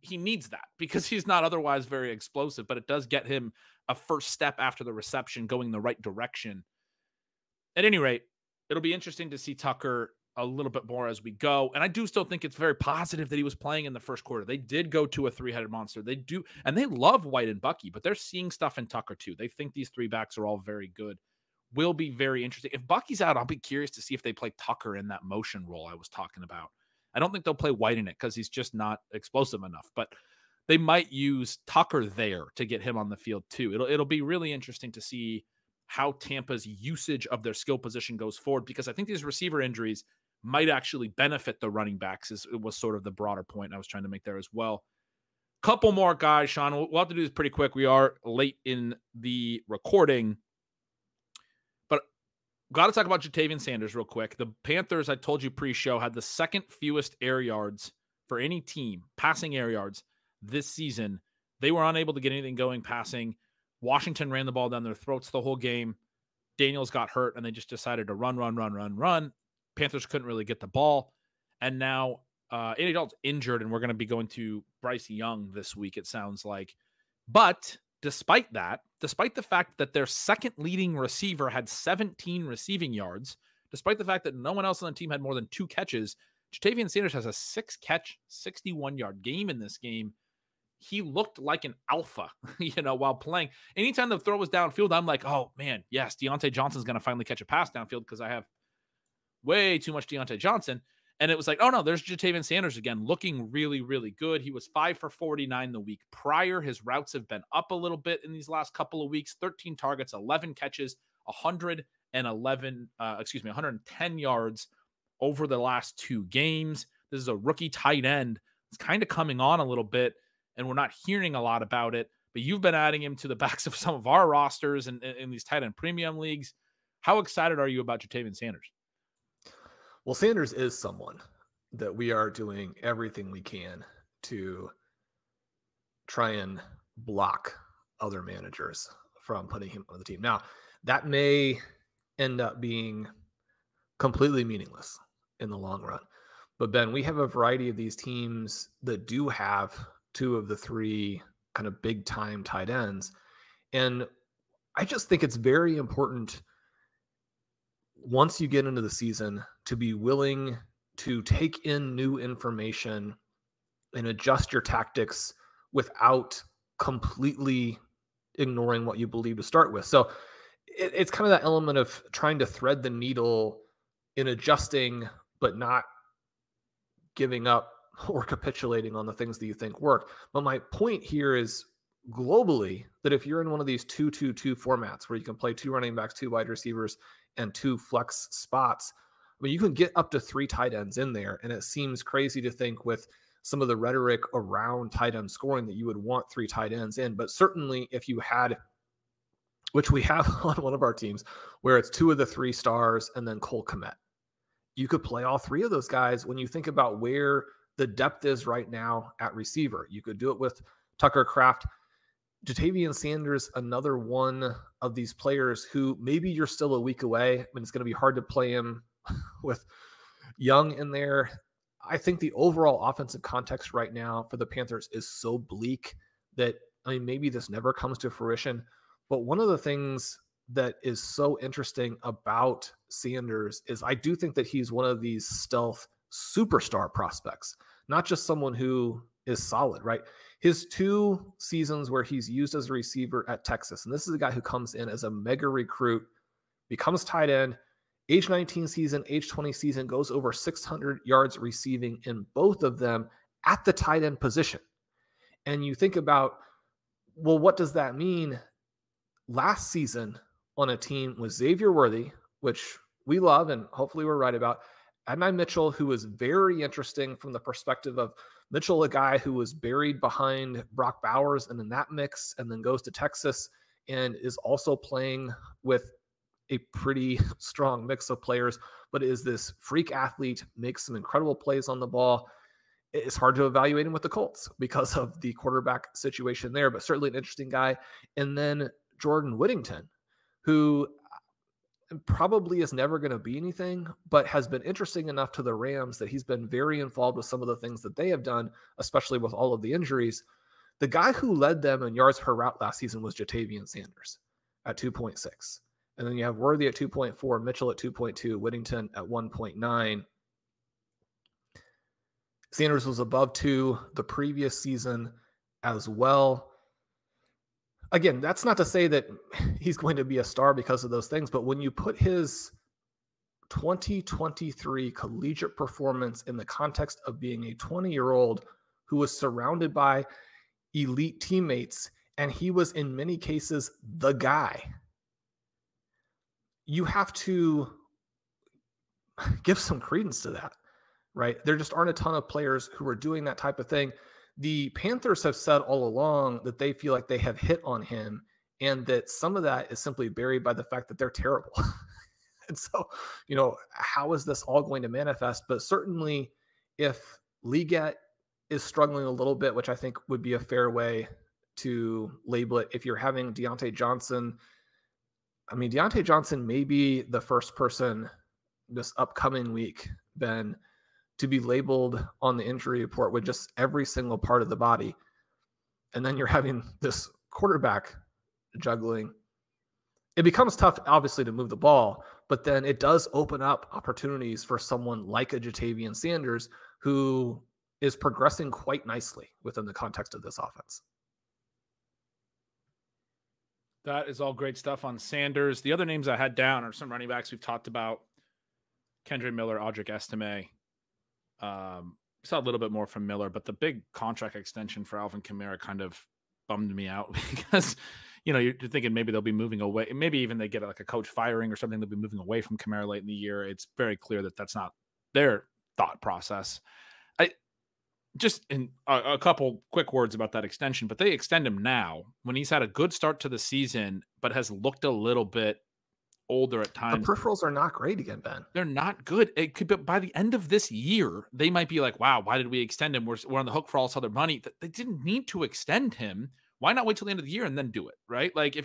He needs that because he's not otherwise very explosive, but it does get him a first step after the reception going the right direction. At any rate, it'll be interesting to see Tucker a little bit more as we go. And I do still think it's very positive that he was playing in the first quarter. They did go to a 3-headed monster. They do. And they love White and Bucky, but they're seeing stuff in Tucker too. They think these 3 backs are all very good will be very interesting. If Bucky's out, I'll be curious to see if they play Tucker in that motion role I was talking about. I don't think they'll play White in it because he's just not explosive enough, but they might use Tucker there to get him on the field too. It'll be really interesting to see how Tampa's usage of their skill position goes forward, because I think these receiver injuries might actually benefit the running backs. It was sort of the broader point I was trying to make there as well. Couple more guys, Shawn. We'll have to do this pretty quick. We are late in the recording, but got to talk about Ja'Tavion Sanders real quick. The Panthers, I told you pre-show, had the second fewest air yards for any team, passing air yards this season. They were unable to get anything going passing. Washington ran the ball down their throats the whole game. Daniels got hurt, and they just decided to run. Panthers couldn't really get the ball. And now Andy Dalton's injured, and we're going to be going to Bryce Young this week, it sounds like. But despite the fact that their second leading receiver had 17 receiving yards, despite the fact that no one else on the team had more than 2 catches, Ja'Tavion Sanders has a 6-catch, 61-yard game in this game. He looked like an alpha, while playing. Anytime the throw was downfield, I'm like, oh, man, yes, Deontay Johnson's going to finally catch a pass downfield because I have way too much Deontay Johnson. And it was like, oh, no, there's Ja'Tavion Sanders again, looking really, really good. He was 5 for 49 the week prior. His routes have been up a little bit in these last couple of weeks. 13 targets, 11 catches, 110 yards over the last 2 games. This is a rookie tight end. It's kind of coming on a little bit, and we're not hearing a lot about it. But you've been adding him to the backs of some of our rosters and in these tight end premium leagues. How excited are you about Ja'Tavion Sanders? Well, Sanders is someone that we are doing everything we can to try and block other managers from putting him on the team. Now, that may end up being completely meaningless in the long run. But Ben, we have a variety of these teams that do have 2 of the 3 kind of big time tight ends. And I just think it's very important once you get into the season to be willing to take in new information and adjust your tactics without completely ignoring what you believe to start with. So it's kind of that element of trying to thread the needle in adjusting, but not giving up or capitulating on the things that you think work. But my point here is globally that if you're in one of these 2-2-2 formats where you can play 2 running backs, 2 wide receivers, and 2 flex spots, I mean, you can get up to 3 tight ends in there. And it seems crazy to think with some of the rhetoric around tight end scoring that you would want 3 tight ends in. But certainly if you had, which we have on one of our teams, where it's 2 of the 3 stars and then Cole Kmet, you could play all 3 of those guys when you think about where the depth is right now at receiver. You could do it with Tucker Kraft. Ja'Tavion Sanders, another one of these players who maybe you're still a week away. I mean, it's going to be hard to play him with Young in there. I think the overall offensive context right now for the Panthers is so bleak that, I mean, maybe this never comes to fruition. But one of the things that is so interesting about Sanders is I do think that he's one of these stealth superstar prospects, not just someone who is solid, right? His 2 seasons where he's used as a receiver at Texas, and this is a guy who comes in as a mega recruit, becomes tight end, age 19 season, age 20 season, goes over 600 yards receiving in both of them at the tight end position. And you think about, well, what does that mean? Last season on a team with Xavier Worthy, which we love and hopefully we're right about, Adonai Mitchell, who was very interesting from the perspective of Mitchell, a guy who was buried behind Brock Bowers and in that mix, and then goes to Texas and is also playing with a pretty strong mix of players, but is this freak athlete, makes some incredible plays on the ball. It's hard to evaluate him with the Colts because of the quarterback situation there, but certainly an interesting guy. And then Jordan Whittington, who probably is never going to be anything, but has been interesting enough to the Rams that he's been very involved with some of the things that they have done, especially with all of the injuries. The guy who led them in yards per route last season was Ja'Tavion Sanders at 2.6. And then you have Worthy at 2.4, Mitchell at 2.2, Whittington at 1.9. Sanders was above 2 the previous season as well. again, that's not to say that he's going to be a star because of those things, but when you put his 2023 collegiate performance in the context of being a 20-year-old who was surrounded by elite teammates, and he was in many cases the guy, you have to give some credence to that, right? There just aren't a ton of players who are doing that type of thing. The Panthers have said all along that they feel like they have hit on him, and that some of that is simply buried by the fact that they're terrible. And so, how is this all going to manifest? But certainly if Liget is struggling a little bit, which I think would be a fair way to label it, if you're having Deontay Johnson, Deontay Johnson may be the first person this upcoming week, Ben, to be labeled on the injury report with just every single part of the body. And then you're having this quarterback juggling. It becomes tough, obviously, to move the ball, but then it does open up opportunities for someone like a Jatavian Sanders, who is progressing quite nicely within the context of this offense. That is all great stuff on Sanders. The other names I had down are some running backs we've talked about: Kendre Miller, Audric Estime. Saw a little bit more from Miller, but the big contract extension for Alvin Kamara kind of bummed me out because, you're thinking maybe they'll be moving away. Maybe even they get like a coach firing or something. They'll be moving away from Kamara late in the year. It's very clear that that's not their thought process. Just in a couple quick words about that extension, but they extend him now when he's had a good start to the season, but has looked a little bit older at times. The peripherals are not great again, Ben. They're not good. It could be by the end of this year, they might be like, wow, why did we extend him? We're on the hook for all this other money. They didn't need to extend him. Why not wait till the end of the year and then do it? Right? Like,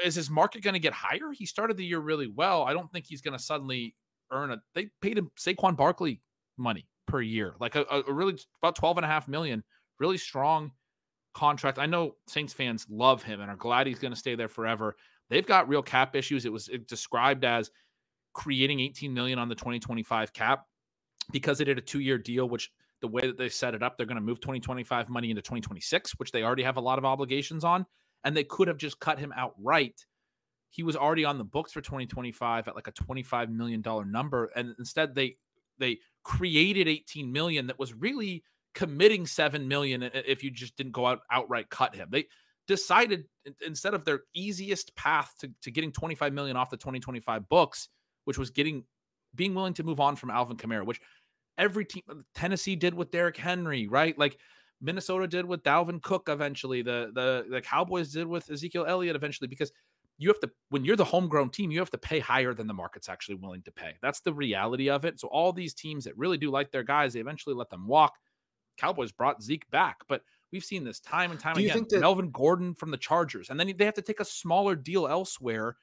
is his market going to get higher? He started the year really well. I don't think he's going to suddenly they paid him Saquon Barkley money per year, like a really about $12.5 million, really strong contract. I know Saints fans love him and are glad he's going to stay there forever. They've got real cap issues. It was described as creating $18 million on the 2025 cap because they did a 2-year deal, which the way that they set it up, they're going to move 2025 money into 2026, which they already have a lot of obligations on. And they could have just cut him outright. He was already on the books for 2025 at like a $25 million number. And instead they created $18 million that was really committing $7 million if you just didn't go outright cut him. They decided, instead of their easiest path to getting $25 million off the 2025 books, which was being willing to move on from Alvin Kamara, which every team, Tennessee did with Derrick Henry, right? Like Minnesota did with Dalvin Cook eventually. The Cowboys did with Ezekiel Elliott eventually, because you have to, when you're the homegrown team, you have to pay higher than the market's actually willing to pay. That's the reality of it. So all these teams that really do like their guys, they eventually let them walk. Cowboys brought Zeke back, but we've seen this time and time again. Melvin Gordon from the Chargers, and then they have to take a smaller deal elsewhere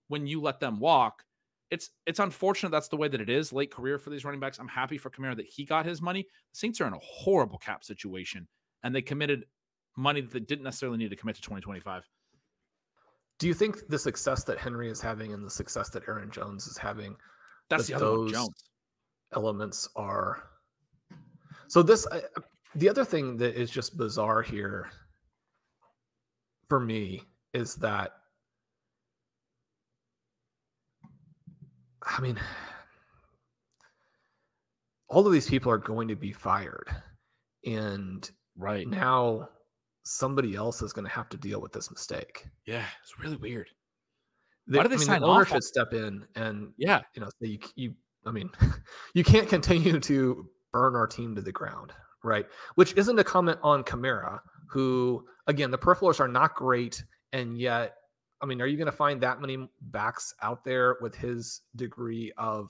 when you let them walk. It's unfortunate that's the way that it is. Late career for these running backs. I'm happy for Kamara that he got his money. The Saints are in a horrible cap situation, and they committed money that they didn't necessarily need to commit to 2025. Do you think the success that Henry is having and the success that Aaron Jones is having, that's the other one, Jones elements are? So this, the other thing that is just bizarre here for me is that, I mean, all of these people are going to be fired, and right now somebody else is going to have to deal with this mistake. Yeah, it's really weird. Why do they sign the owner should step in and say, you can't continue to burn our team to the ground, right? Which isn't a comment on Kamara, who, again, the peripherals are not great, and yet, I mean, are you going to find that many backs out there with his degree of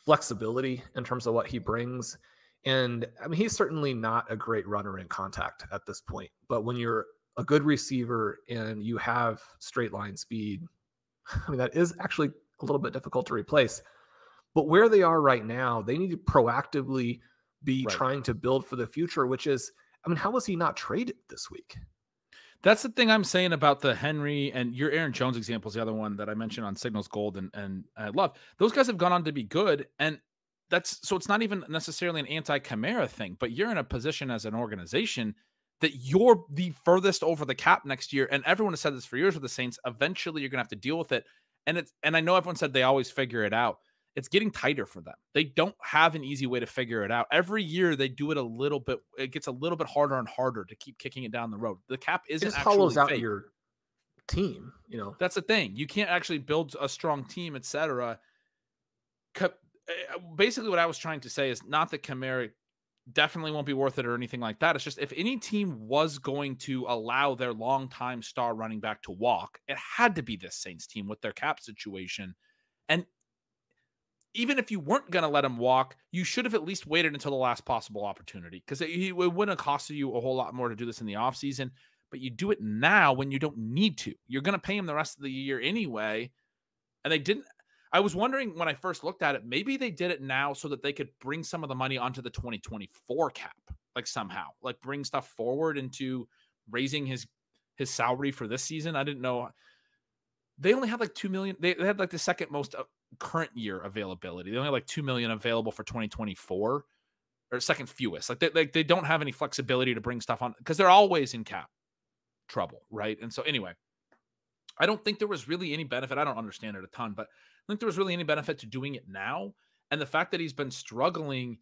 flexibility in terms of what he brings? And I mean, he's certainly not a great runner in contact at this point, but when you're a good receiver and you have straight line speed, I mean, that is actually a little bit difficult to replace. But where they are right now, they need to proactively be trying to build for the future, which is, I mean, how was he not traded this week? That's the thing I'm saying about the Henry, and your Aaron Jones example is the other one that I mentioned on Signals Gold and I love. Those guys have gone on to be good, and so it's not even necessarily an anti-Kamara thing, but you're in a position as an organization that you're the furthest over the cap next year. And everyone has said this for years with the Saints. Eventually, you're going to have to deal with it. And I know everyone said they always figure it out. It's getting tighter for them. They don't have an easy way to figure it out. Every year they do it a little bit. It gets a little bit harder and harder to keep kicking it down the road. The cap isn't just actually hollows out fake. your team. You know, that's the thing. You can't actually build a strong team, etc. Basically, what I was trying to say is not that Kamara definitely won't be worth it or anything like that. It's just if any team was going to allow their longtime star running back to walk, it had to be this Saints team with their cap situation. And even if you weren't going to let him walk, you should have at least waited until the last possible opportunity, because it wouldn't have costed you a whole lot more to do this in the offseason. But you do it now when you don't need to. You're going to pay him the rest of the year anyway. And they didn't. I was wondering when I first looked at it, maybe they did it now so that they could bring some of the money onto the 2024 cap, like somehow, like bring stuff forward into raising his salary for this season. I didn't know. They only had like 2 million. They had like the second most current year availability. They only had like 2 million available for 2024, or second fewest. Like they don't have any flexibility to bring stuff on because they're always in cap trouble, right? And so anyway, I don't think there was really any benefit. I don't understand it a ton, but I think there was really any benefit to doing it now. And the fact that he's been struggling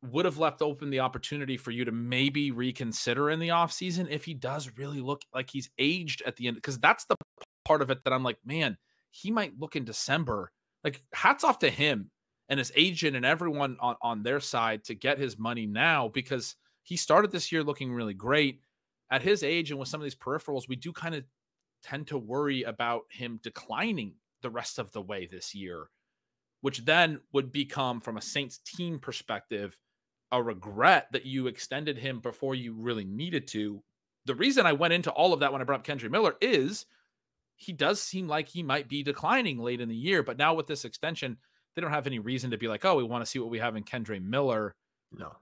would have left open the opportunity for you to maybe reconsider in the offseason if he does really look like he's aged at the end. Because that's the part of it that I'm like, man, he might look in December. Like, hats off to him and his agent and everyone on their side to get his money now, because he started this year looking really great. At his age and with some of these peripherals, we do kind of tend to worry about him declining the rest of the way this year, which then would become, from a Saints team perspective, a regret that you extended him before you really needed to. The reason I went into all of that when I brought up Kendre Miller is he does seem like he might be declining late in the year, but now with this extension, they don't have any reason to be like, oh, we want to see what we have in Kendre Miller. No,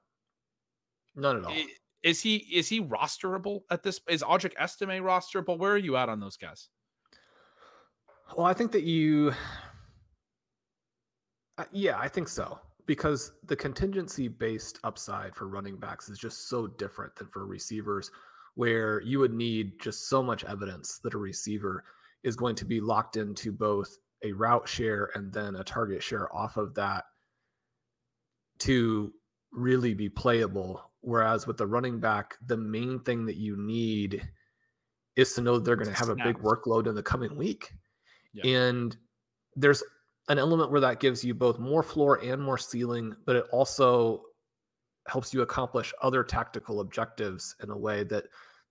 none at all. Is he rosterable at this? Is Audric Estime rosterable? Where are you at on those guys? Well, I think that yeah, I think so, because the contingency-based upside for running backs is just so different than for receivers, where you would need just so much evidence that a receiver is going to be locked into both a route share and then a target share off of that to really be playable. Whereas with the running back, the main thing that you need is to know that they're going to have a big workload in the coming week. Yeah. And there's an element where that gives you both more floor and more ceiling, but it also helps you accomplish other tactical objectives in a way that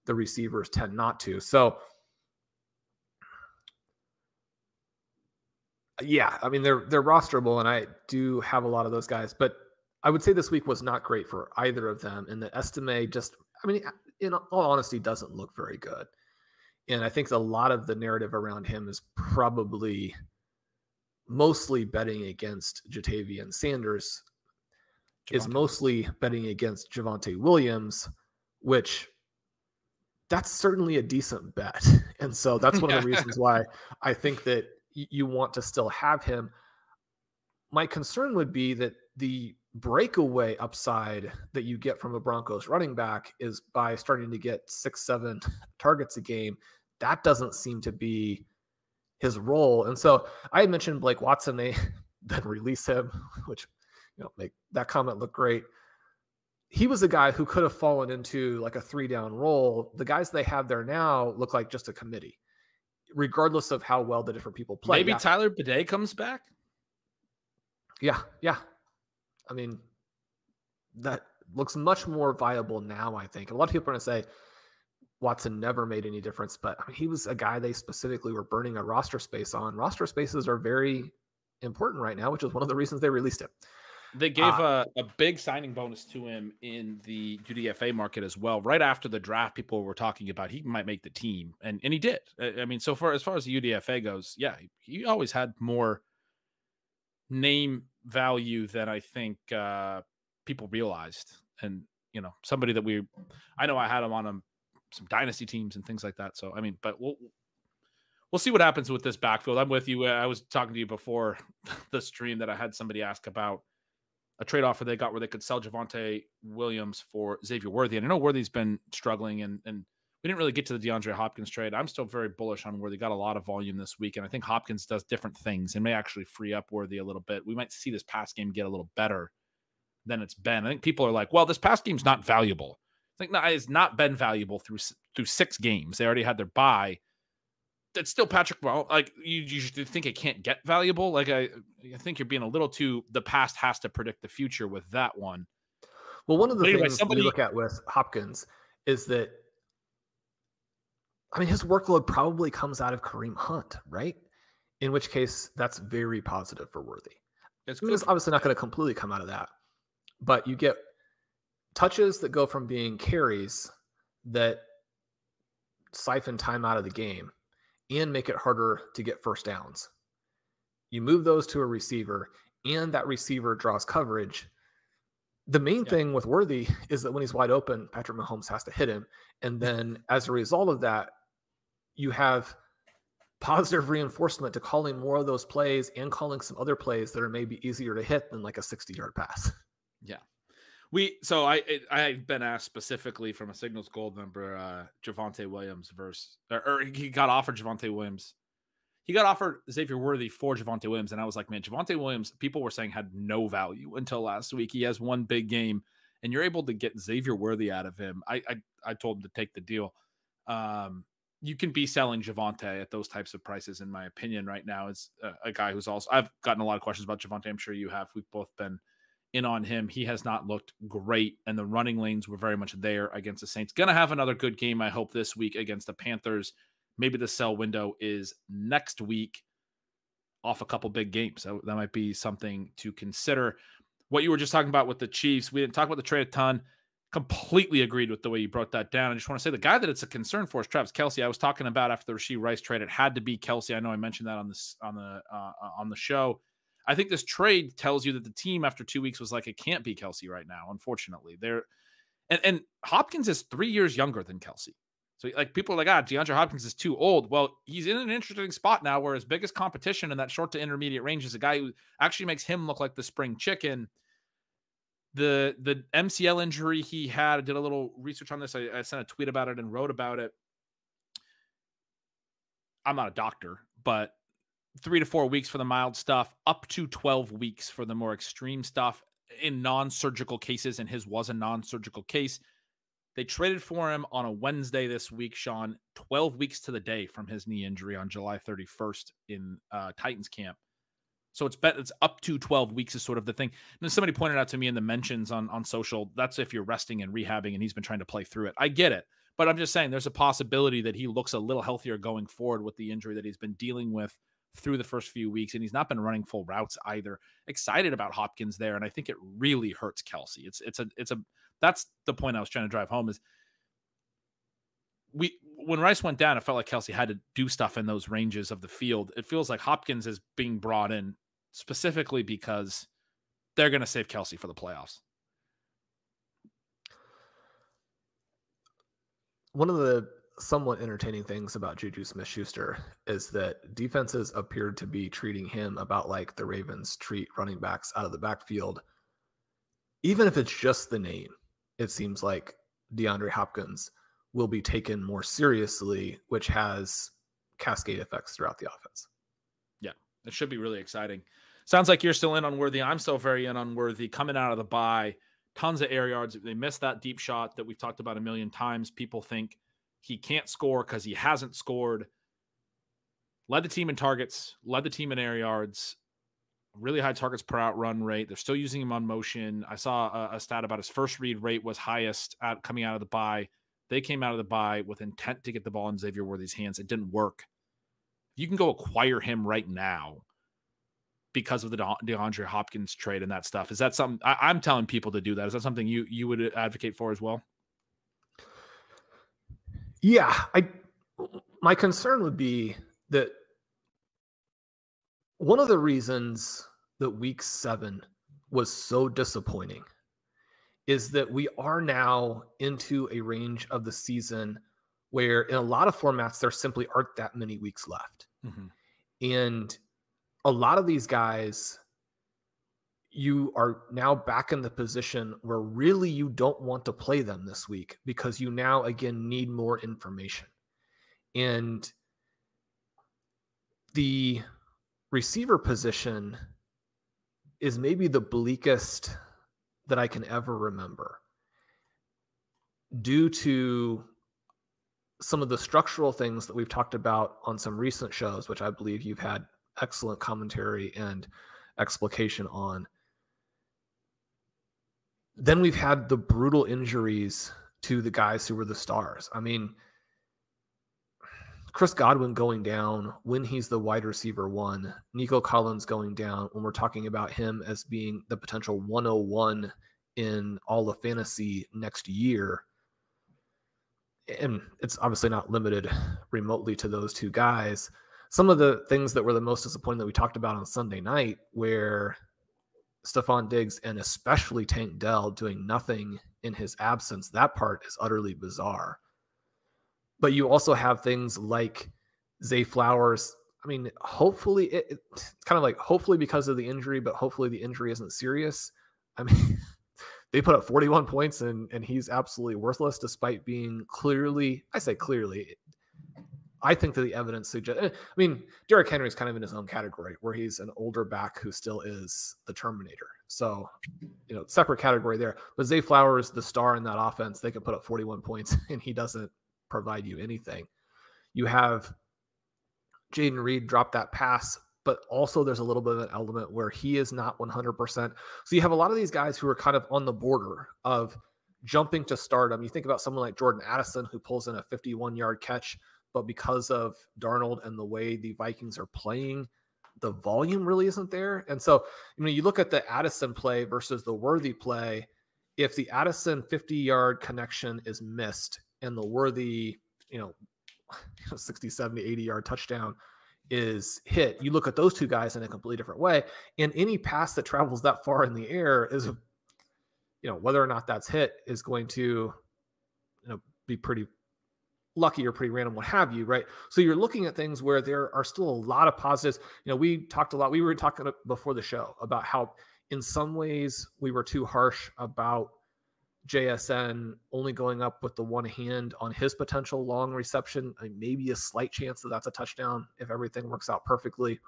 the receivers tend not to. So yeah, I mean, they're rosterable, and I do have a lot of those guys, but I would say this week was not great for either of them. And the Estime just, I mean, in all honesty, doesn't look very good. And I think a lot of the narrative around him is probably mostly betting against Jatavian Sanders, is mostly betting against Javonte Williams, which that's certainly a decent bet. And so that's one of the reasons why I think that you want to still have him. My concern would be that the breakaway upside that you get from a Broncos running back is by starting to get 6-7 targets a game. That doesn't seem to be his role. And so I had mentioned Blake Watson, they then release him, which, you know, make that comment look great. He was a guy who could have fallen into like a 3-down role. The guys they have there now look like just a committee, regardless of how well the different people play. Maybe Tyler Bidet comes back. Yeah. I mean, that looks much more viable now, I think. A lot of people are going to say Watson never made any difference, but I mean, he was a guy they specifically were burning a roster space on. Roster spaces are very important right now, which is one of the reasons they released him. They gave a big signing bonus to him in the UDFA market as well. Right after the draft, people were talking about he might make the team, and he did. I mean, so far as the UDFA goes, yeah, he always had more name value than I think people realized. And, you know, somebody that I know I had him on some dynasty teams and things like that. So, I mean, but we'll see what happens with this backfield. I'm with you. I was talking to you before the stream that I had somebody ask about a trade offer they got where they could sell Javonte Williams for Xavier Worthy. And I know Worthy's been struggling, and we didn't really get to the DeAndre Hopkins trade. I'm still very bullish on Worthy. Got a lot of volume this week, and I think Hopkins does different things and may actually free up Worthy a little bit. We might see this pass game get a little better than it's been. I think people are like, well, this pass game's not valuable. I think, no, it's not been valuable through 6 games. They already had their bye. It's still Patrick Mahomes. Like, you think it can't get valuable? Like, I think you're being a little too, the past has to predict the future with that one. Well, one of the things we look at with Hopkins is that, I mean, his workload probably comes out of Kareem Hunt, right? In which case, that's very positive for Worthy. It's obviously not going to completely come out of that, but you get touches that go from being carries that siphon time out of the game and make it harder to get first downs. You move those to a receiver, and that receiver draws coverage. The main thing with Worthy is that when he's wide open, Patrick Mahomes has to hit him. And then as a result of that, you have positive reinforcement to calling more of those plays and calling some other plays that are maybe easier to hit than like a 60-yard pass. Yeah. So I've been asked specifically from a Signals Gold member, Javonte Williams or he got offered Javonte Williams. He got offered Xavier Worthy for Javonte Williams. And I was like, man, Javonte Williams, people were saying had no value until last week. He has one big game and you're able to get Xavier Worthy out of him. I told him to take the deal. You can be selling Javonte at those types of prices, in my opinion, right now. Is a guy who's also, I've gotten a lot of questions about Javonte. I'm sure you have. We've both been in on him. He has not looked great, and the running lanes were very much there against the Saints. Gonna have another good game, I hope, this week against the Panthers. Maybe the sell window is next week off a couple big games. So that might be something to consider. What you were just talking about with the Chiefs, we didn't talk about the trade a ton. Completely agreed with the way you broke that down. I just want to say the guy that it's a concern for is Travis Kelce. I was talking about after the Rachaad Rice trade, it had to be Kelce. I know I mentioned that on the show. I think this trade tells you that the team after 2 weeks was like, it can't be Kelce right now. Unfortunately, and Hopkins is 3 years younger than Kelce. So like people are like, DeAndre Hopkins is too old. Well, he's in an interesting spot now where his biggest competition in that short to intermediate range is a guy who actually makes him look like the spring chicken. The MCL injury he had, I did a little research on this. I sent a tweet about it and wrote about it. I'm not a doctor, but 3 to 4 weeks for the mild stuff, up to 12 weeks for the more extreme stuff in non-surgical cases, and his was a non-surgical case. They traded for him on a Wednesday this week, Sean, 12 weeks to the day from his knee injury on July 31st in Titans camp. So it's up to 12 weeks is sort of the thing. And then somebody pointed out to me in the mentions on social, that's if you're resting and rehabbing and he's been trying to play through it. I get it. But I'm just saying there's a possibility that he looks a little healthier going forward with the injury that he's been dealing with through the first few weeks. And he's not been running full routes either. Excited about Hopkins there. And I think it really hurts Kelce. That's the point I was trying to drive home is when Rice went down, it felt like Kelce had to do stuff in those ranges of the field. It feels like Hopkins is being brought in specifically because they're going to save Kelce for the playoffs. One of the somewhat entertaining things about Juju Smith-Schuster is that defenses appeared to be treating him about like the Ravens treat running backs out of the backfield. Even if it's just the name, it seems like DeAndre Hopkins will be taken more seriously, which has cascade effects throughout the offense. Yeah, it should be really exciting. Sounds like you're still in on Worthy. I'm still very in on Worthy. Coming out of the bye, tons of air yards. They missed that deep shot that we've talked about a million times. People think he can't score because he hasn't scored. Led the team in targets, led the team in air yards, really high targets per out run rate. They're still using him on motion. I saw a stat about his first read rate was highest coming out of the bye. They came out of the bye with intent to get the ball in Xavier Worthy's hands. It didn't work. You can go acquire him right now because of the DeAndre Hopkins trade and that stuff. Is that something I'm telling people to do that? Is that something you would advocate for as well? Yeah. My concern would be that one of the reasons that week 7 was so disappointing is that we are now into a range of the season where in a lot of formats, there simply aren't that many weeks left. Mm-hmm. And a lot of these guys, you are now back in the position where really you don't want to play them this week because you now again need more information. And the receiver position is maybe the bleakest that I can ever remember due to some of the structural things that we've talked about on some recent shows, which I believe you've had excellent commentary and explication on. Then we've had the brutal injuries to the guys who were the stars. I mean, Chris Godwin going down when he's the wide receiver one, Nico Collins going down when we're talking about him as being the potential 101 in all of fantasy next year. And it's obviously not limited remotely to those two guys. Some of the things that were the most disappointing that we talked about on Sunday night, where Stephon Diggs and especially Tank Dell doing nothing in his absence, that part is utterly bizarre. But you also have things like Zay Flowers. I mean, hopefully it's kind of like hopefully because of the injury, but hopefully the injury isn't serious. I mean, they put up 41 points and he's absolutely worthless despite being clearly, I say clearly, I think that the evidence suggests, I mean, Derrick Henry is kind of in his own category where he's an older back who still is the Terminator. So, you know, separate category there. But Zay Flowers, the star in that offense, they can put up 41 points and he doesn't provide you anything. You have Jaden Reed drop that pass, but also there's a little bit of an element where he is not 100%. So you have a lot of these guys who are kind of on the border of jumping to stardom. You think about someone like Jordan Addison who pulls in a 51-yard catch, but because of Darnold and the way the Vikings are playing, the volume really isn't there. And so, you know, you look at the Addison play versus the Worthy play. If the Addison 50-yard connection is missed and the Worthy, 60, 70, 80-yard touchdown is hit, you look at those two guys in a completely different way. And any pass that travels that far in the air is, whether or not that's hit is going to, be pretty lucky or pretty random, what have you, right? So you're looking at things where there are still a lot of positives. We were talking before the show about how in some ways we were too harsh about JSN only going up with the one hand on his potential long reception. I mean, maybe a slight chance that that's a touchdown if everything works out perfectly.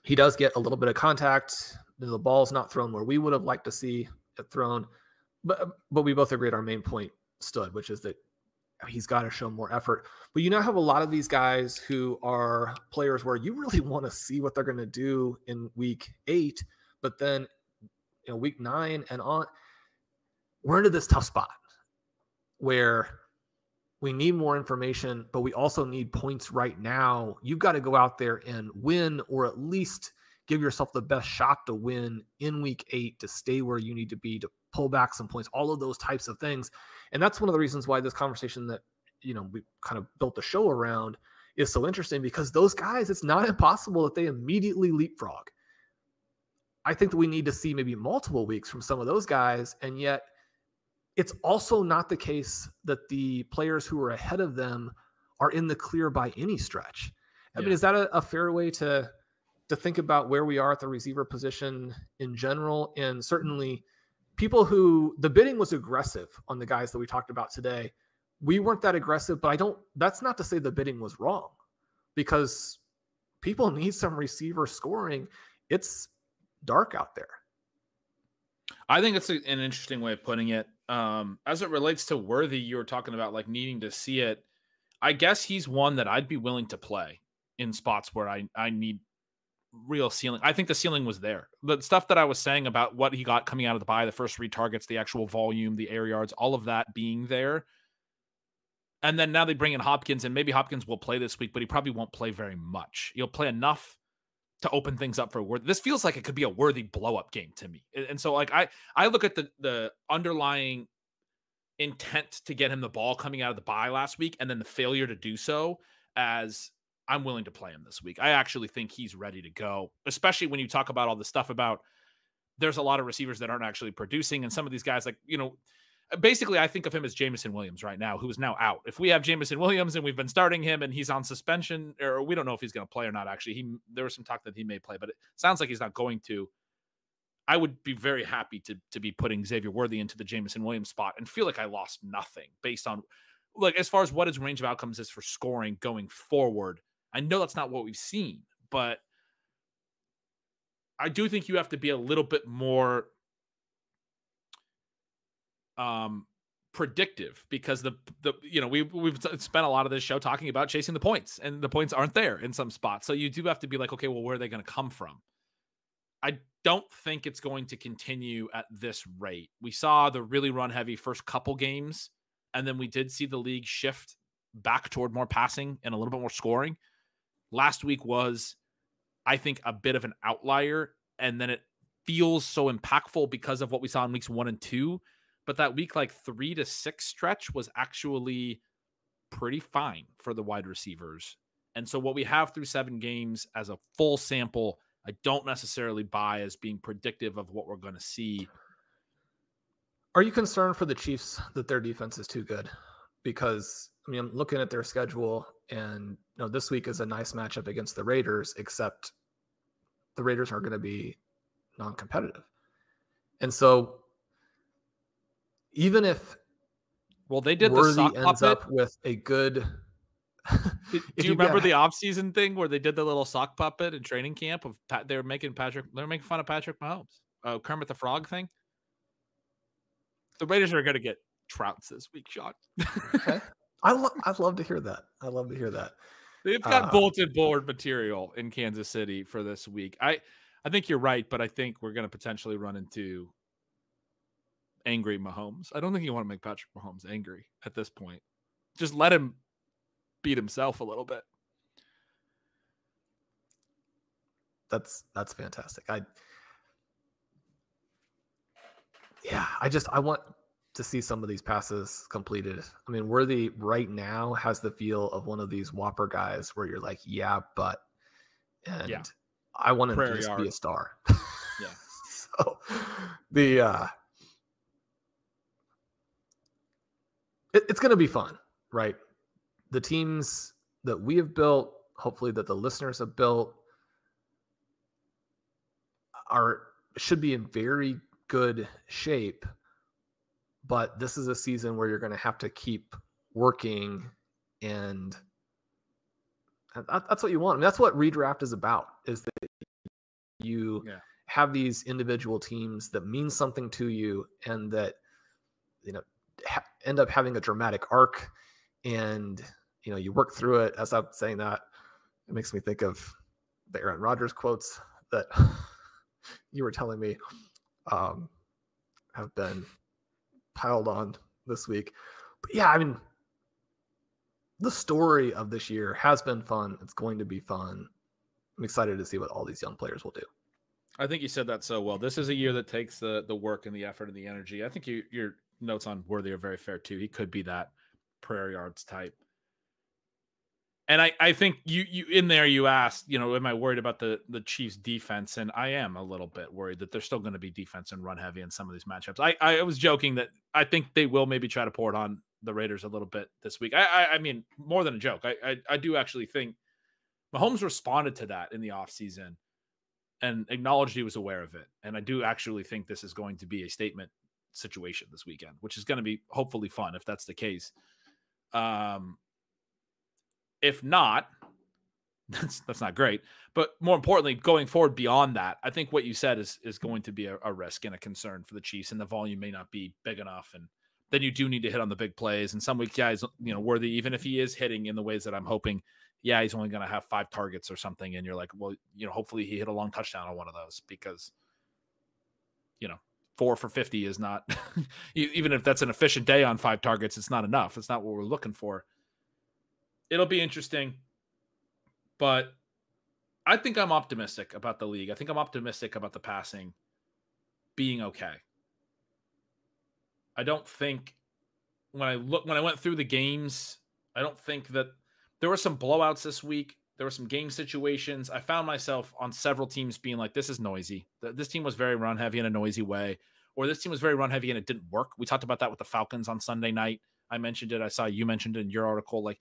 He does get a little bit of contact. The ball's not thrown where we would have liked to see it thrown, but we both agreed our main point stood, which is that he's got to show more effort. But you now have a lot of these guys who are players where you really want to see what they're going to do in week 8, but then week 9 and on, we're into this tough spot where we need more information, but we also need points right now. You've got to go out there and win, or at least give yourself the best shot to win in week 8 to stay where you need to be, to pull back some points, all of those types of things. And that's one of the reasons why this conversation that, we kind of built the show around is so interesting, because those guys, it's not impossible that they immediately leapfrog. I think that we need to see maybe multiple weeks from some of those guys. And yet it's also not the case that the players who are ahead of them are in the clear by any stretch. I mean, is that a fair way to think about where we are at the receiver position in general? And certainly people who the bidding was aggressive on the guys that we talked about today. We weren't that aggressive, but that's not to say the bidding was wrong, because people need some receiver scoring. It's dark out there. I think it's an interesting way of putting it. As it relates to Worthy, you were talking about like needing to see it. I guess he's one that I'd be willing to play in spots where I need real ceiling. I think the ceiling was there. The stuff that I was saying about what he got coming out of the bye, the first 3 targets, the actual volume, the air yards, all of that being there. And then now they bring in Hopkins, and maybe Hopkins will play this week, but he probably won't play very much. He'll play enough to open things up for Worthy. This feels like it could be a Worthy blow-up game to me. And so like I look at the underlying intent to get him the ball coming out of the bye last week, and then the failure to do so, as I'm willing to play him this week. I actually think he's ready to go, especially when you talk about all the stuff about there's a lot of receivers that aren't actually producing. And some of these guys, like, basically I think of him as Jameson Williams right now, who is now out. If we have Jameson Williams and we've been starting him and he's on suspension, or we don't know if he's going to play or not, actually, there was some talk that he may play, but it sounds like he's not going to. I would be very happy to be putting Xavier Worthy into the Jameson Williams spot and feel like I lost nothing based on, like, as far as what his range of outcomes is for scoring going forward. I know that's not what we've seen, but I do think you have to be a little bit more predictive, because we've spent a lot of this show talking about chasing the points, and the points aren't there in some spots. So you do have to be like, okay, well, where are they going to come from? I don't think it's going to continue at this rate. We saw the really run heavy first couple games, and then we did see the league shift back toward more passing and a little bit more scoring. Last week was, I think, a bit of an outlier, and then it feels so impactful because of what we saw in weeks 1 and 2. But that week, like 3 to 6 stretch was actually pretty fine for the wide receivers. And so what we have through 7 games as a full sample, I don't necessarily buy as being predictive of what we're going to see. Are you concerned for the Chiefs that their defense is too good? Because, I mean, I'm looking at their schedule, and this week is a nice matchup against the Raiders, except the Raiders are going to be non-competitive. And so even if they did Worthy the sock ends puppet up with a good do you remember the offseason thing where they did the little sock puppet in training camp of they were making fun of Patrick Mahomes, Kermit the Frog thing? The Raiders are going to get trouts this week, Sean. Okay. I'd love to hear that. I'd love to hear that. They've got bulletin board material in Kansas City for this week. I think you're right, but I think we're going to potentially run into angry Mahomes. I don't think you want to make Patrick Mahomes angry at this point. Just let him beat himself a little bit. That's fantastic. I want to see some of these passes completed. I mean, Worthy right now has the feel of one of these whopper guys where you're like, I want him to just be a star. Yeah. So it's going to be fun, right? The teams that we have built, hopefully that the listeners have built, should be in very good shape. But this is a season where you're going to have to keep working, and that's what you want. I mean, that's what redraft is about, is that you have these individual teams that mean something to you, and that end up having a dramatic arc, and you work through it. As I'm saying that, it makes me think of the Aaron Rodgers quotes that you were telling me have been piled on this week. But yeah, I mean, the story of this year has been fun. It's going to be fun. I'm excited to see what all these young players will do. I think you said that so well. This is a year that takes the work and the effort and the energy. I think your notes on Worthy are very fair too. He could be that prayer yards type. And I think you in there, you asked, am I worried about the Chiefs defense? And I am a little bit worried that they're still going to be defense and run heavy in some of these matchups. I was joking that I think they will maybe try to pour it on the Raiders a little bit this week. I mean, more than a joke. I do actually think Mahomes responded to that in the offseason and acknowledged he was aware of it. And I do actually think this is going to be a statement situation this weekend, which is going to be hopefully fun if that's the case. If not, that's not great. But more importantly, going forward beyond that, I think what you said is going to be a risk and a concern for the Chiefs, and the volume may not be big enough. And then you do need to hit on the big plays. And some weeks, he's Worthy, even if he is hitting in the ways that I'm hoping, he's only going to have 5 targets or something. And you're like, well, hopefully he hit a long touchdown on one of those, because 4 for 50 is not, even if that's an efficient day on 5 targets, it's not enough. It's not what we're looking for. It'll be interesting, but I think I'm optimistic about the league. I think I'm optimistic about the passing being okay. I don't think when I went through the games, I don't think that there were some blowouts this week. There were some game situations. I found myself on several teams being like, this is noisy. This team was very run heavy in a noisy way, or this team was very run heavy and it didn't work. We talked about that with the Falcons on Sunday night. I mentioned it. I saw you mentioned it in your article. Like,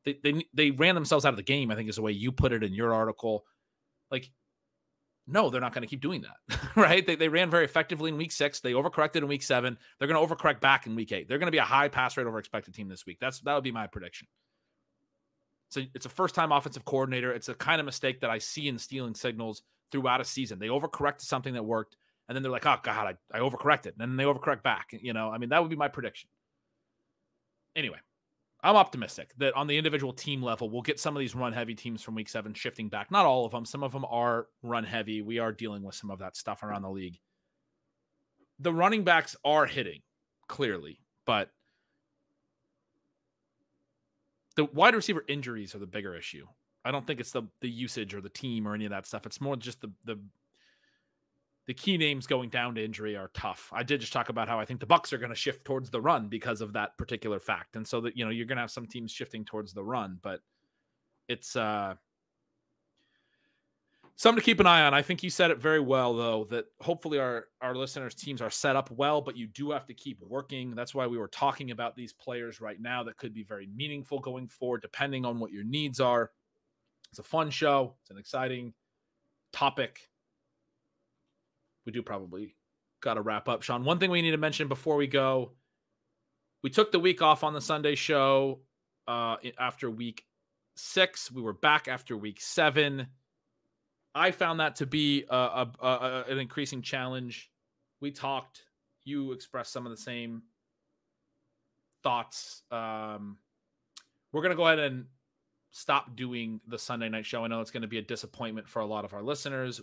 they ran themselves out of the game, I think is the way you put it in your article. Like, No, they're not going to keep doing that, right? They ran very effectively in week 6. They overcorrected in week 7. They're going to overcorrect back in week 8. They're going to be a high pass rate over expected team this week. That would be my prediction. So it's a first-time offensive coordinator. It's a kind of mistake that I see in stealing signals throughout a season. They overcorrect to something that worked, and then they're like, oh, God, I overcorrected. And then they overcorrect back. That would be my prediction. Anyway, I'm optimistic that on the individual team level, we'll get some of these run-heavy teams from week 7 shifting back. Not all of them. Some of them are run-heavy. We are dealing with some of that stuff around the league. The running backs are hitting, clearly, but the wide receiver injuries are the bigger issue. I don't think it's the usage or the team or any of that stuff. It's more just the key names going down to injury are tough. I did just talk about how I think the Bucs are going to shift towards the run because of that particular fact. And so that, you're going to have some teams shifting towards the run, but it's something to keep an eye on. I think you said it very well, though, that hopefully our listeners' teams are set up well, but you do have to keep working. That's why we were talking about these players right now that could be very meaningful going forward, depending on what your needs are. It's a fun show. It's an exciting topic. We do probably got to wrap up. Shawn, one thing we need to mention before we go, we took the week off on the Sunday show after week 6. We were back after week 7. I found that to be an increasing challenge. We talked. You expressed some of the same thoughts. We're going to go ahead and stop doing the Sunday night show. I know it's going to be a disappointment for a lot of our listeners.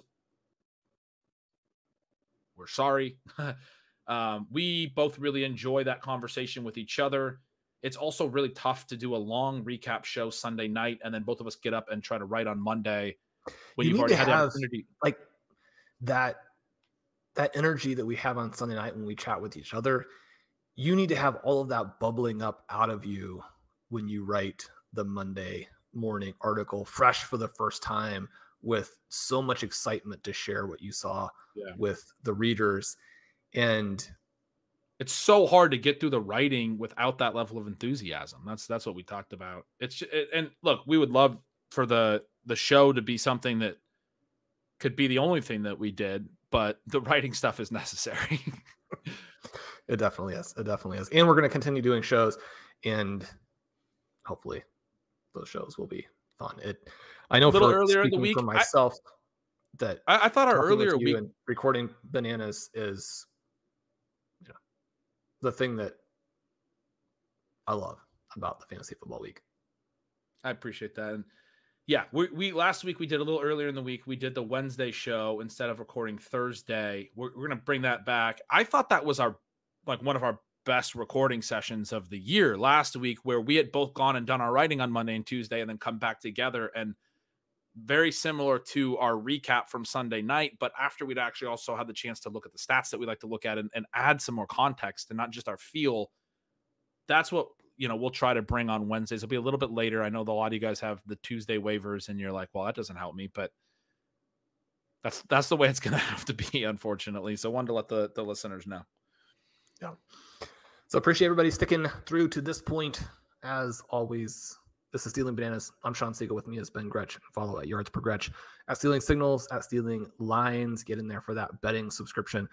We're sorry. We both really enjoy that conversation with each other. It's also really tough to do a long recap show Sunday night, and then both of us get up and try to write on Monday when you've already had the opportunity. Like that energy that we have on Sunday night when we chat with each other, you need to have all of that bubbling up out of you when you write the Monday morning article fresh for the first time with so much excitement to share what you saw with the readers. And it's so hard to get through the writing without that level of enthusiasm. That's what we talked about. And look, we would love for the show to be something that could be the only thing that we did, but the writing stuff is necessary. It definitely is. It definitely is. And we're going to continue doing shows, and hopefully those shows will be fun. I know a little earlier in the week for myself that I thought our earlier week and recording bananas is the thing that I love about the Fantasy Football League. I appreciate that. And yeah, we last week we did a little earlier in the week. We did the Wednesday show instead of recording Thursday. We're going to bring that back. I thought that was one of our best recording sessions of the year last week, where we had both gone and done our writing on Monday and Tuesday and then come back together, and very similar to our recap from Sunday night, but after we'd actually also had the chance to look at the stats that we like to look at and add some more context and not just our feel. That's what, we'll try to bring on Wednesdays. It'll be a little bit later. I know a lot of you guys have the Tuesday waivers and you're like, well, that doesn't help me, but that's the way it's going to have to be, unfortunately. So I wanted to let the listeners know. Yeah. So appreciate everybody sticking through to this point. As always, this is Stealing Bananas. I'm Shawn Siegele. With me has been Gretch. Follow at Yards Per Gretch, at Stealing Signals, at Stealing Lines. Get in there for that betting subscription.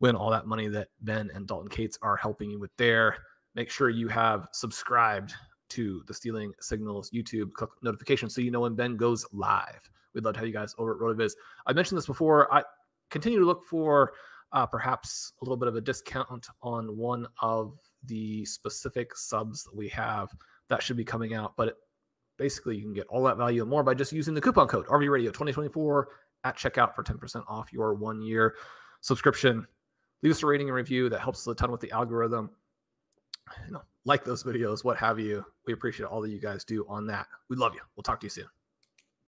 Win all that money that Ben and Dalton Cates are helping you with there. Make sure you have subscribed to the Stealing Signals YouTube. Click notifications so you know when Ben goes live. We'd love to have you guys over at RotoViz. I mentioned this before. I continue to look for perhaps a little bit of a discount on one of the specific subs that we have. That should be coming out, but basically you can get all that value and more by just using the coupon code RVRadio 2024 at checkout for 10% off your 1-year subscription. Leave us a rating and review. That helps a ton with the algorithm. Like those videos, what have you. We appreciate all that you guys do on that. We love you. We'll talk to you soon.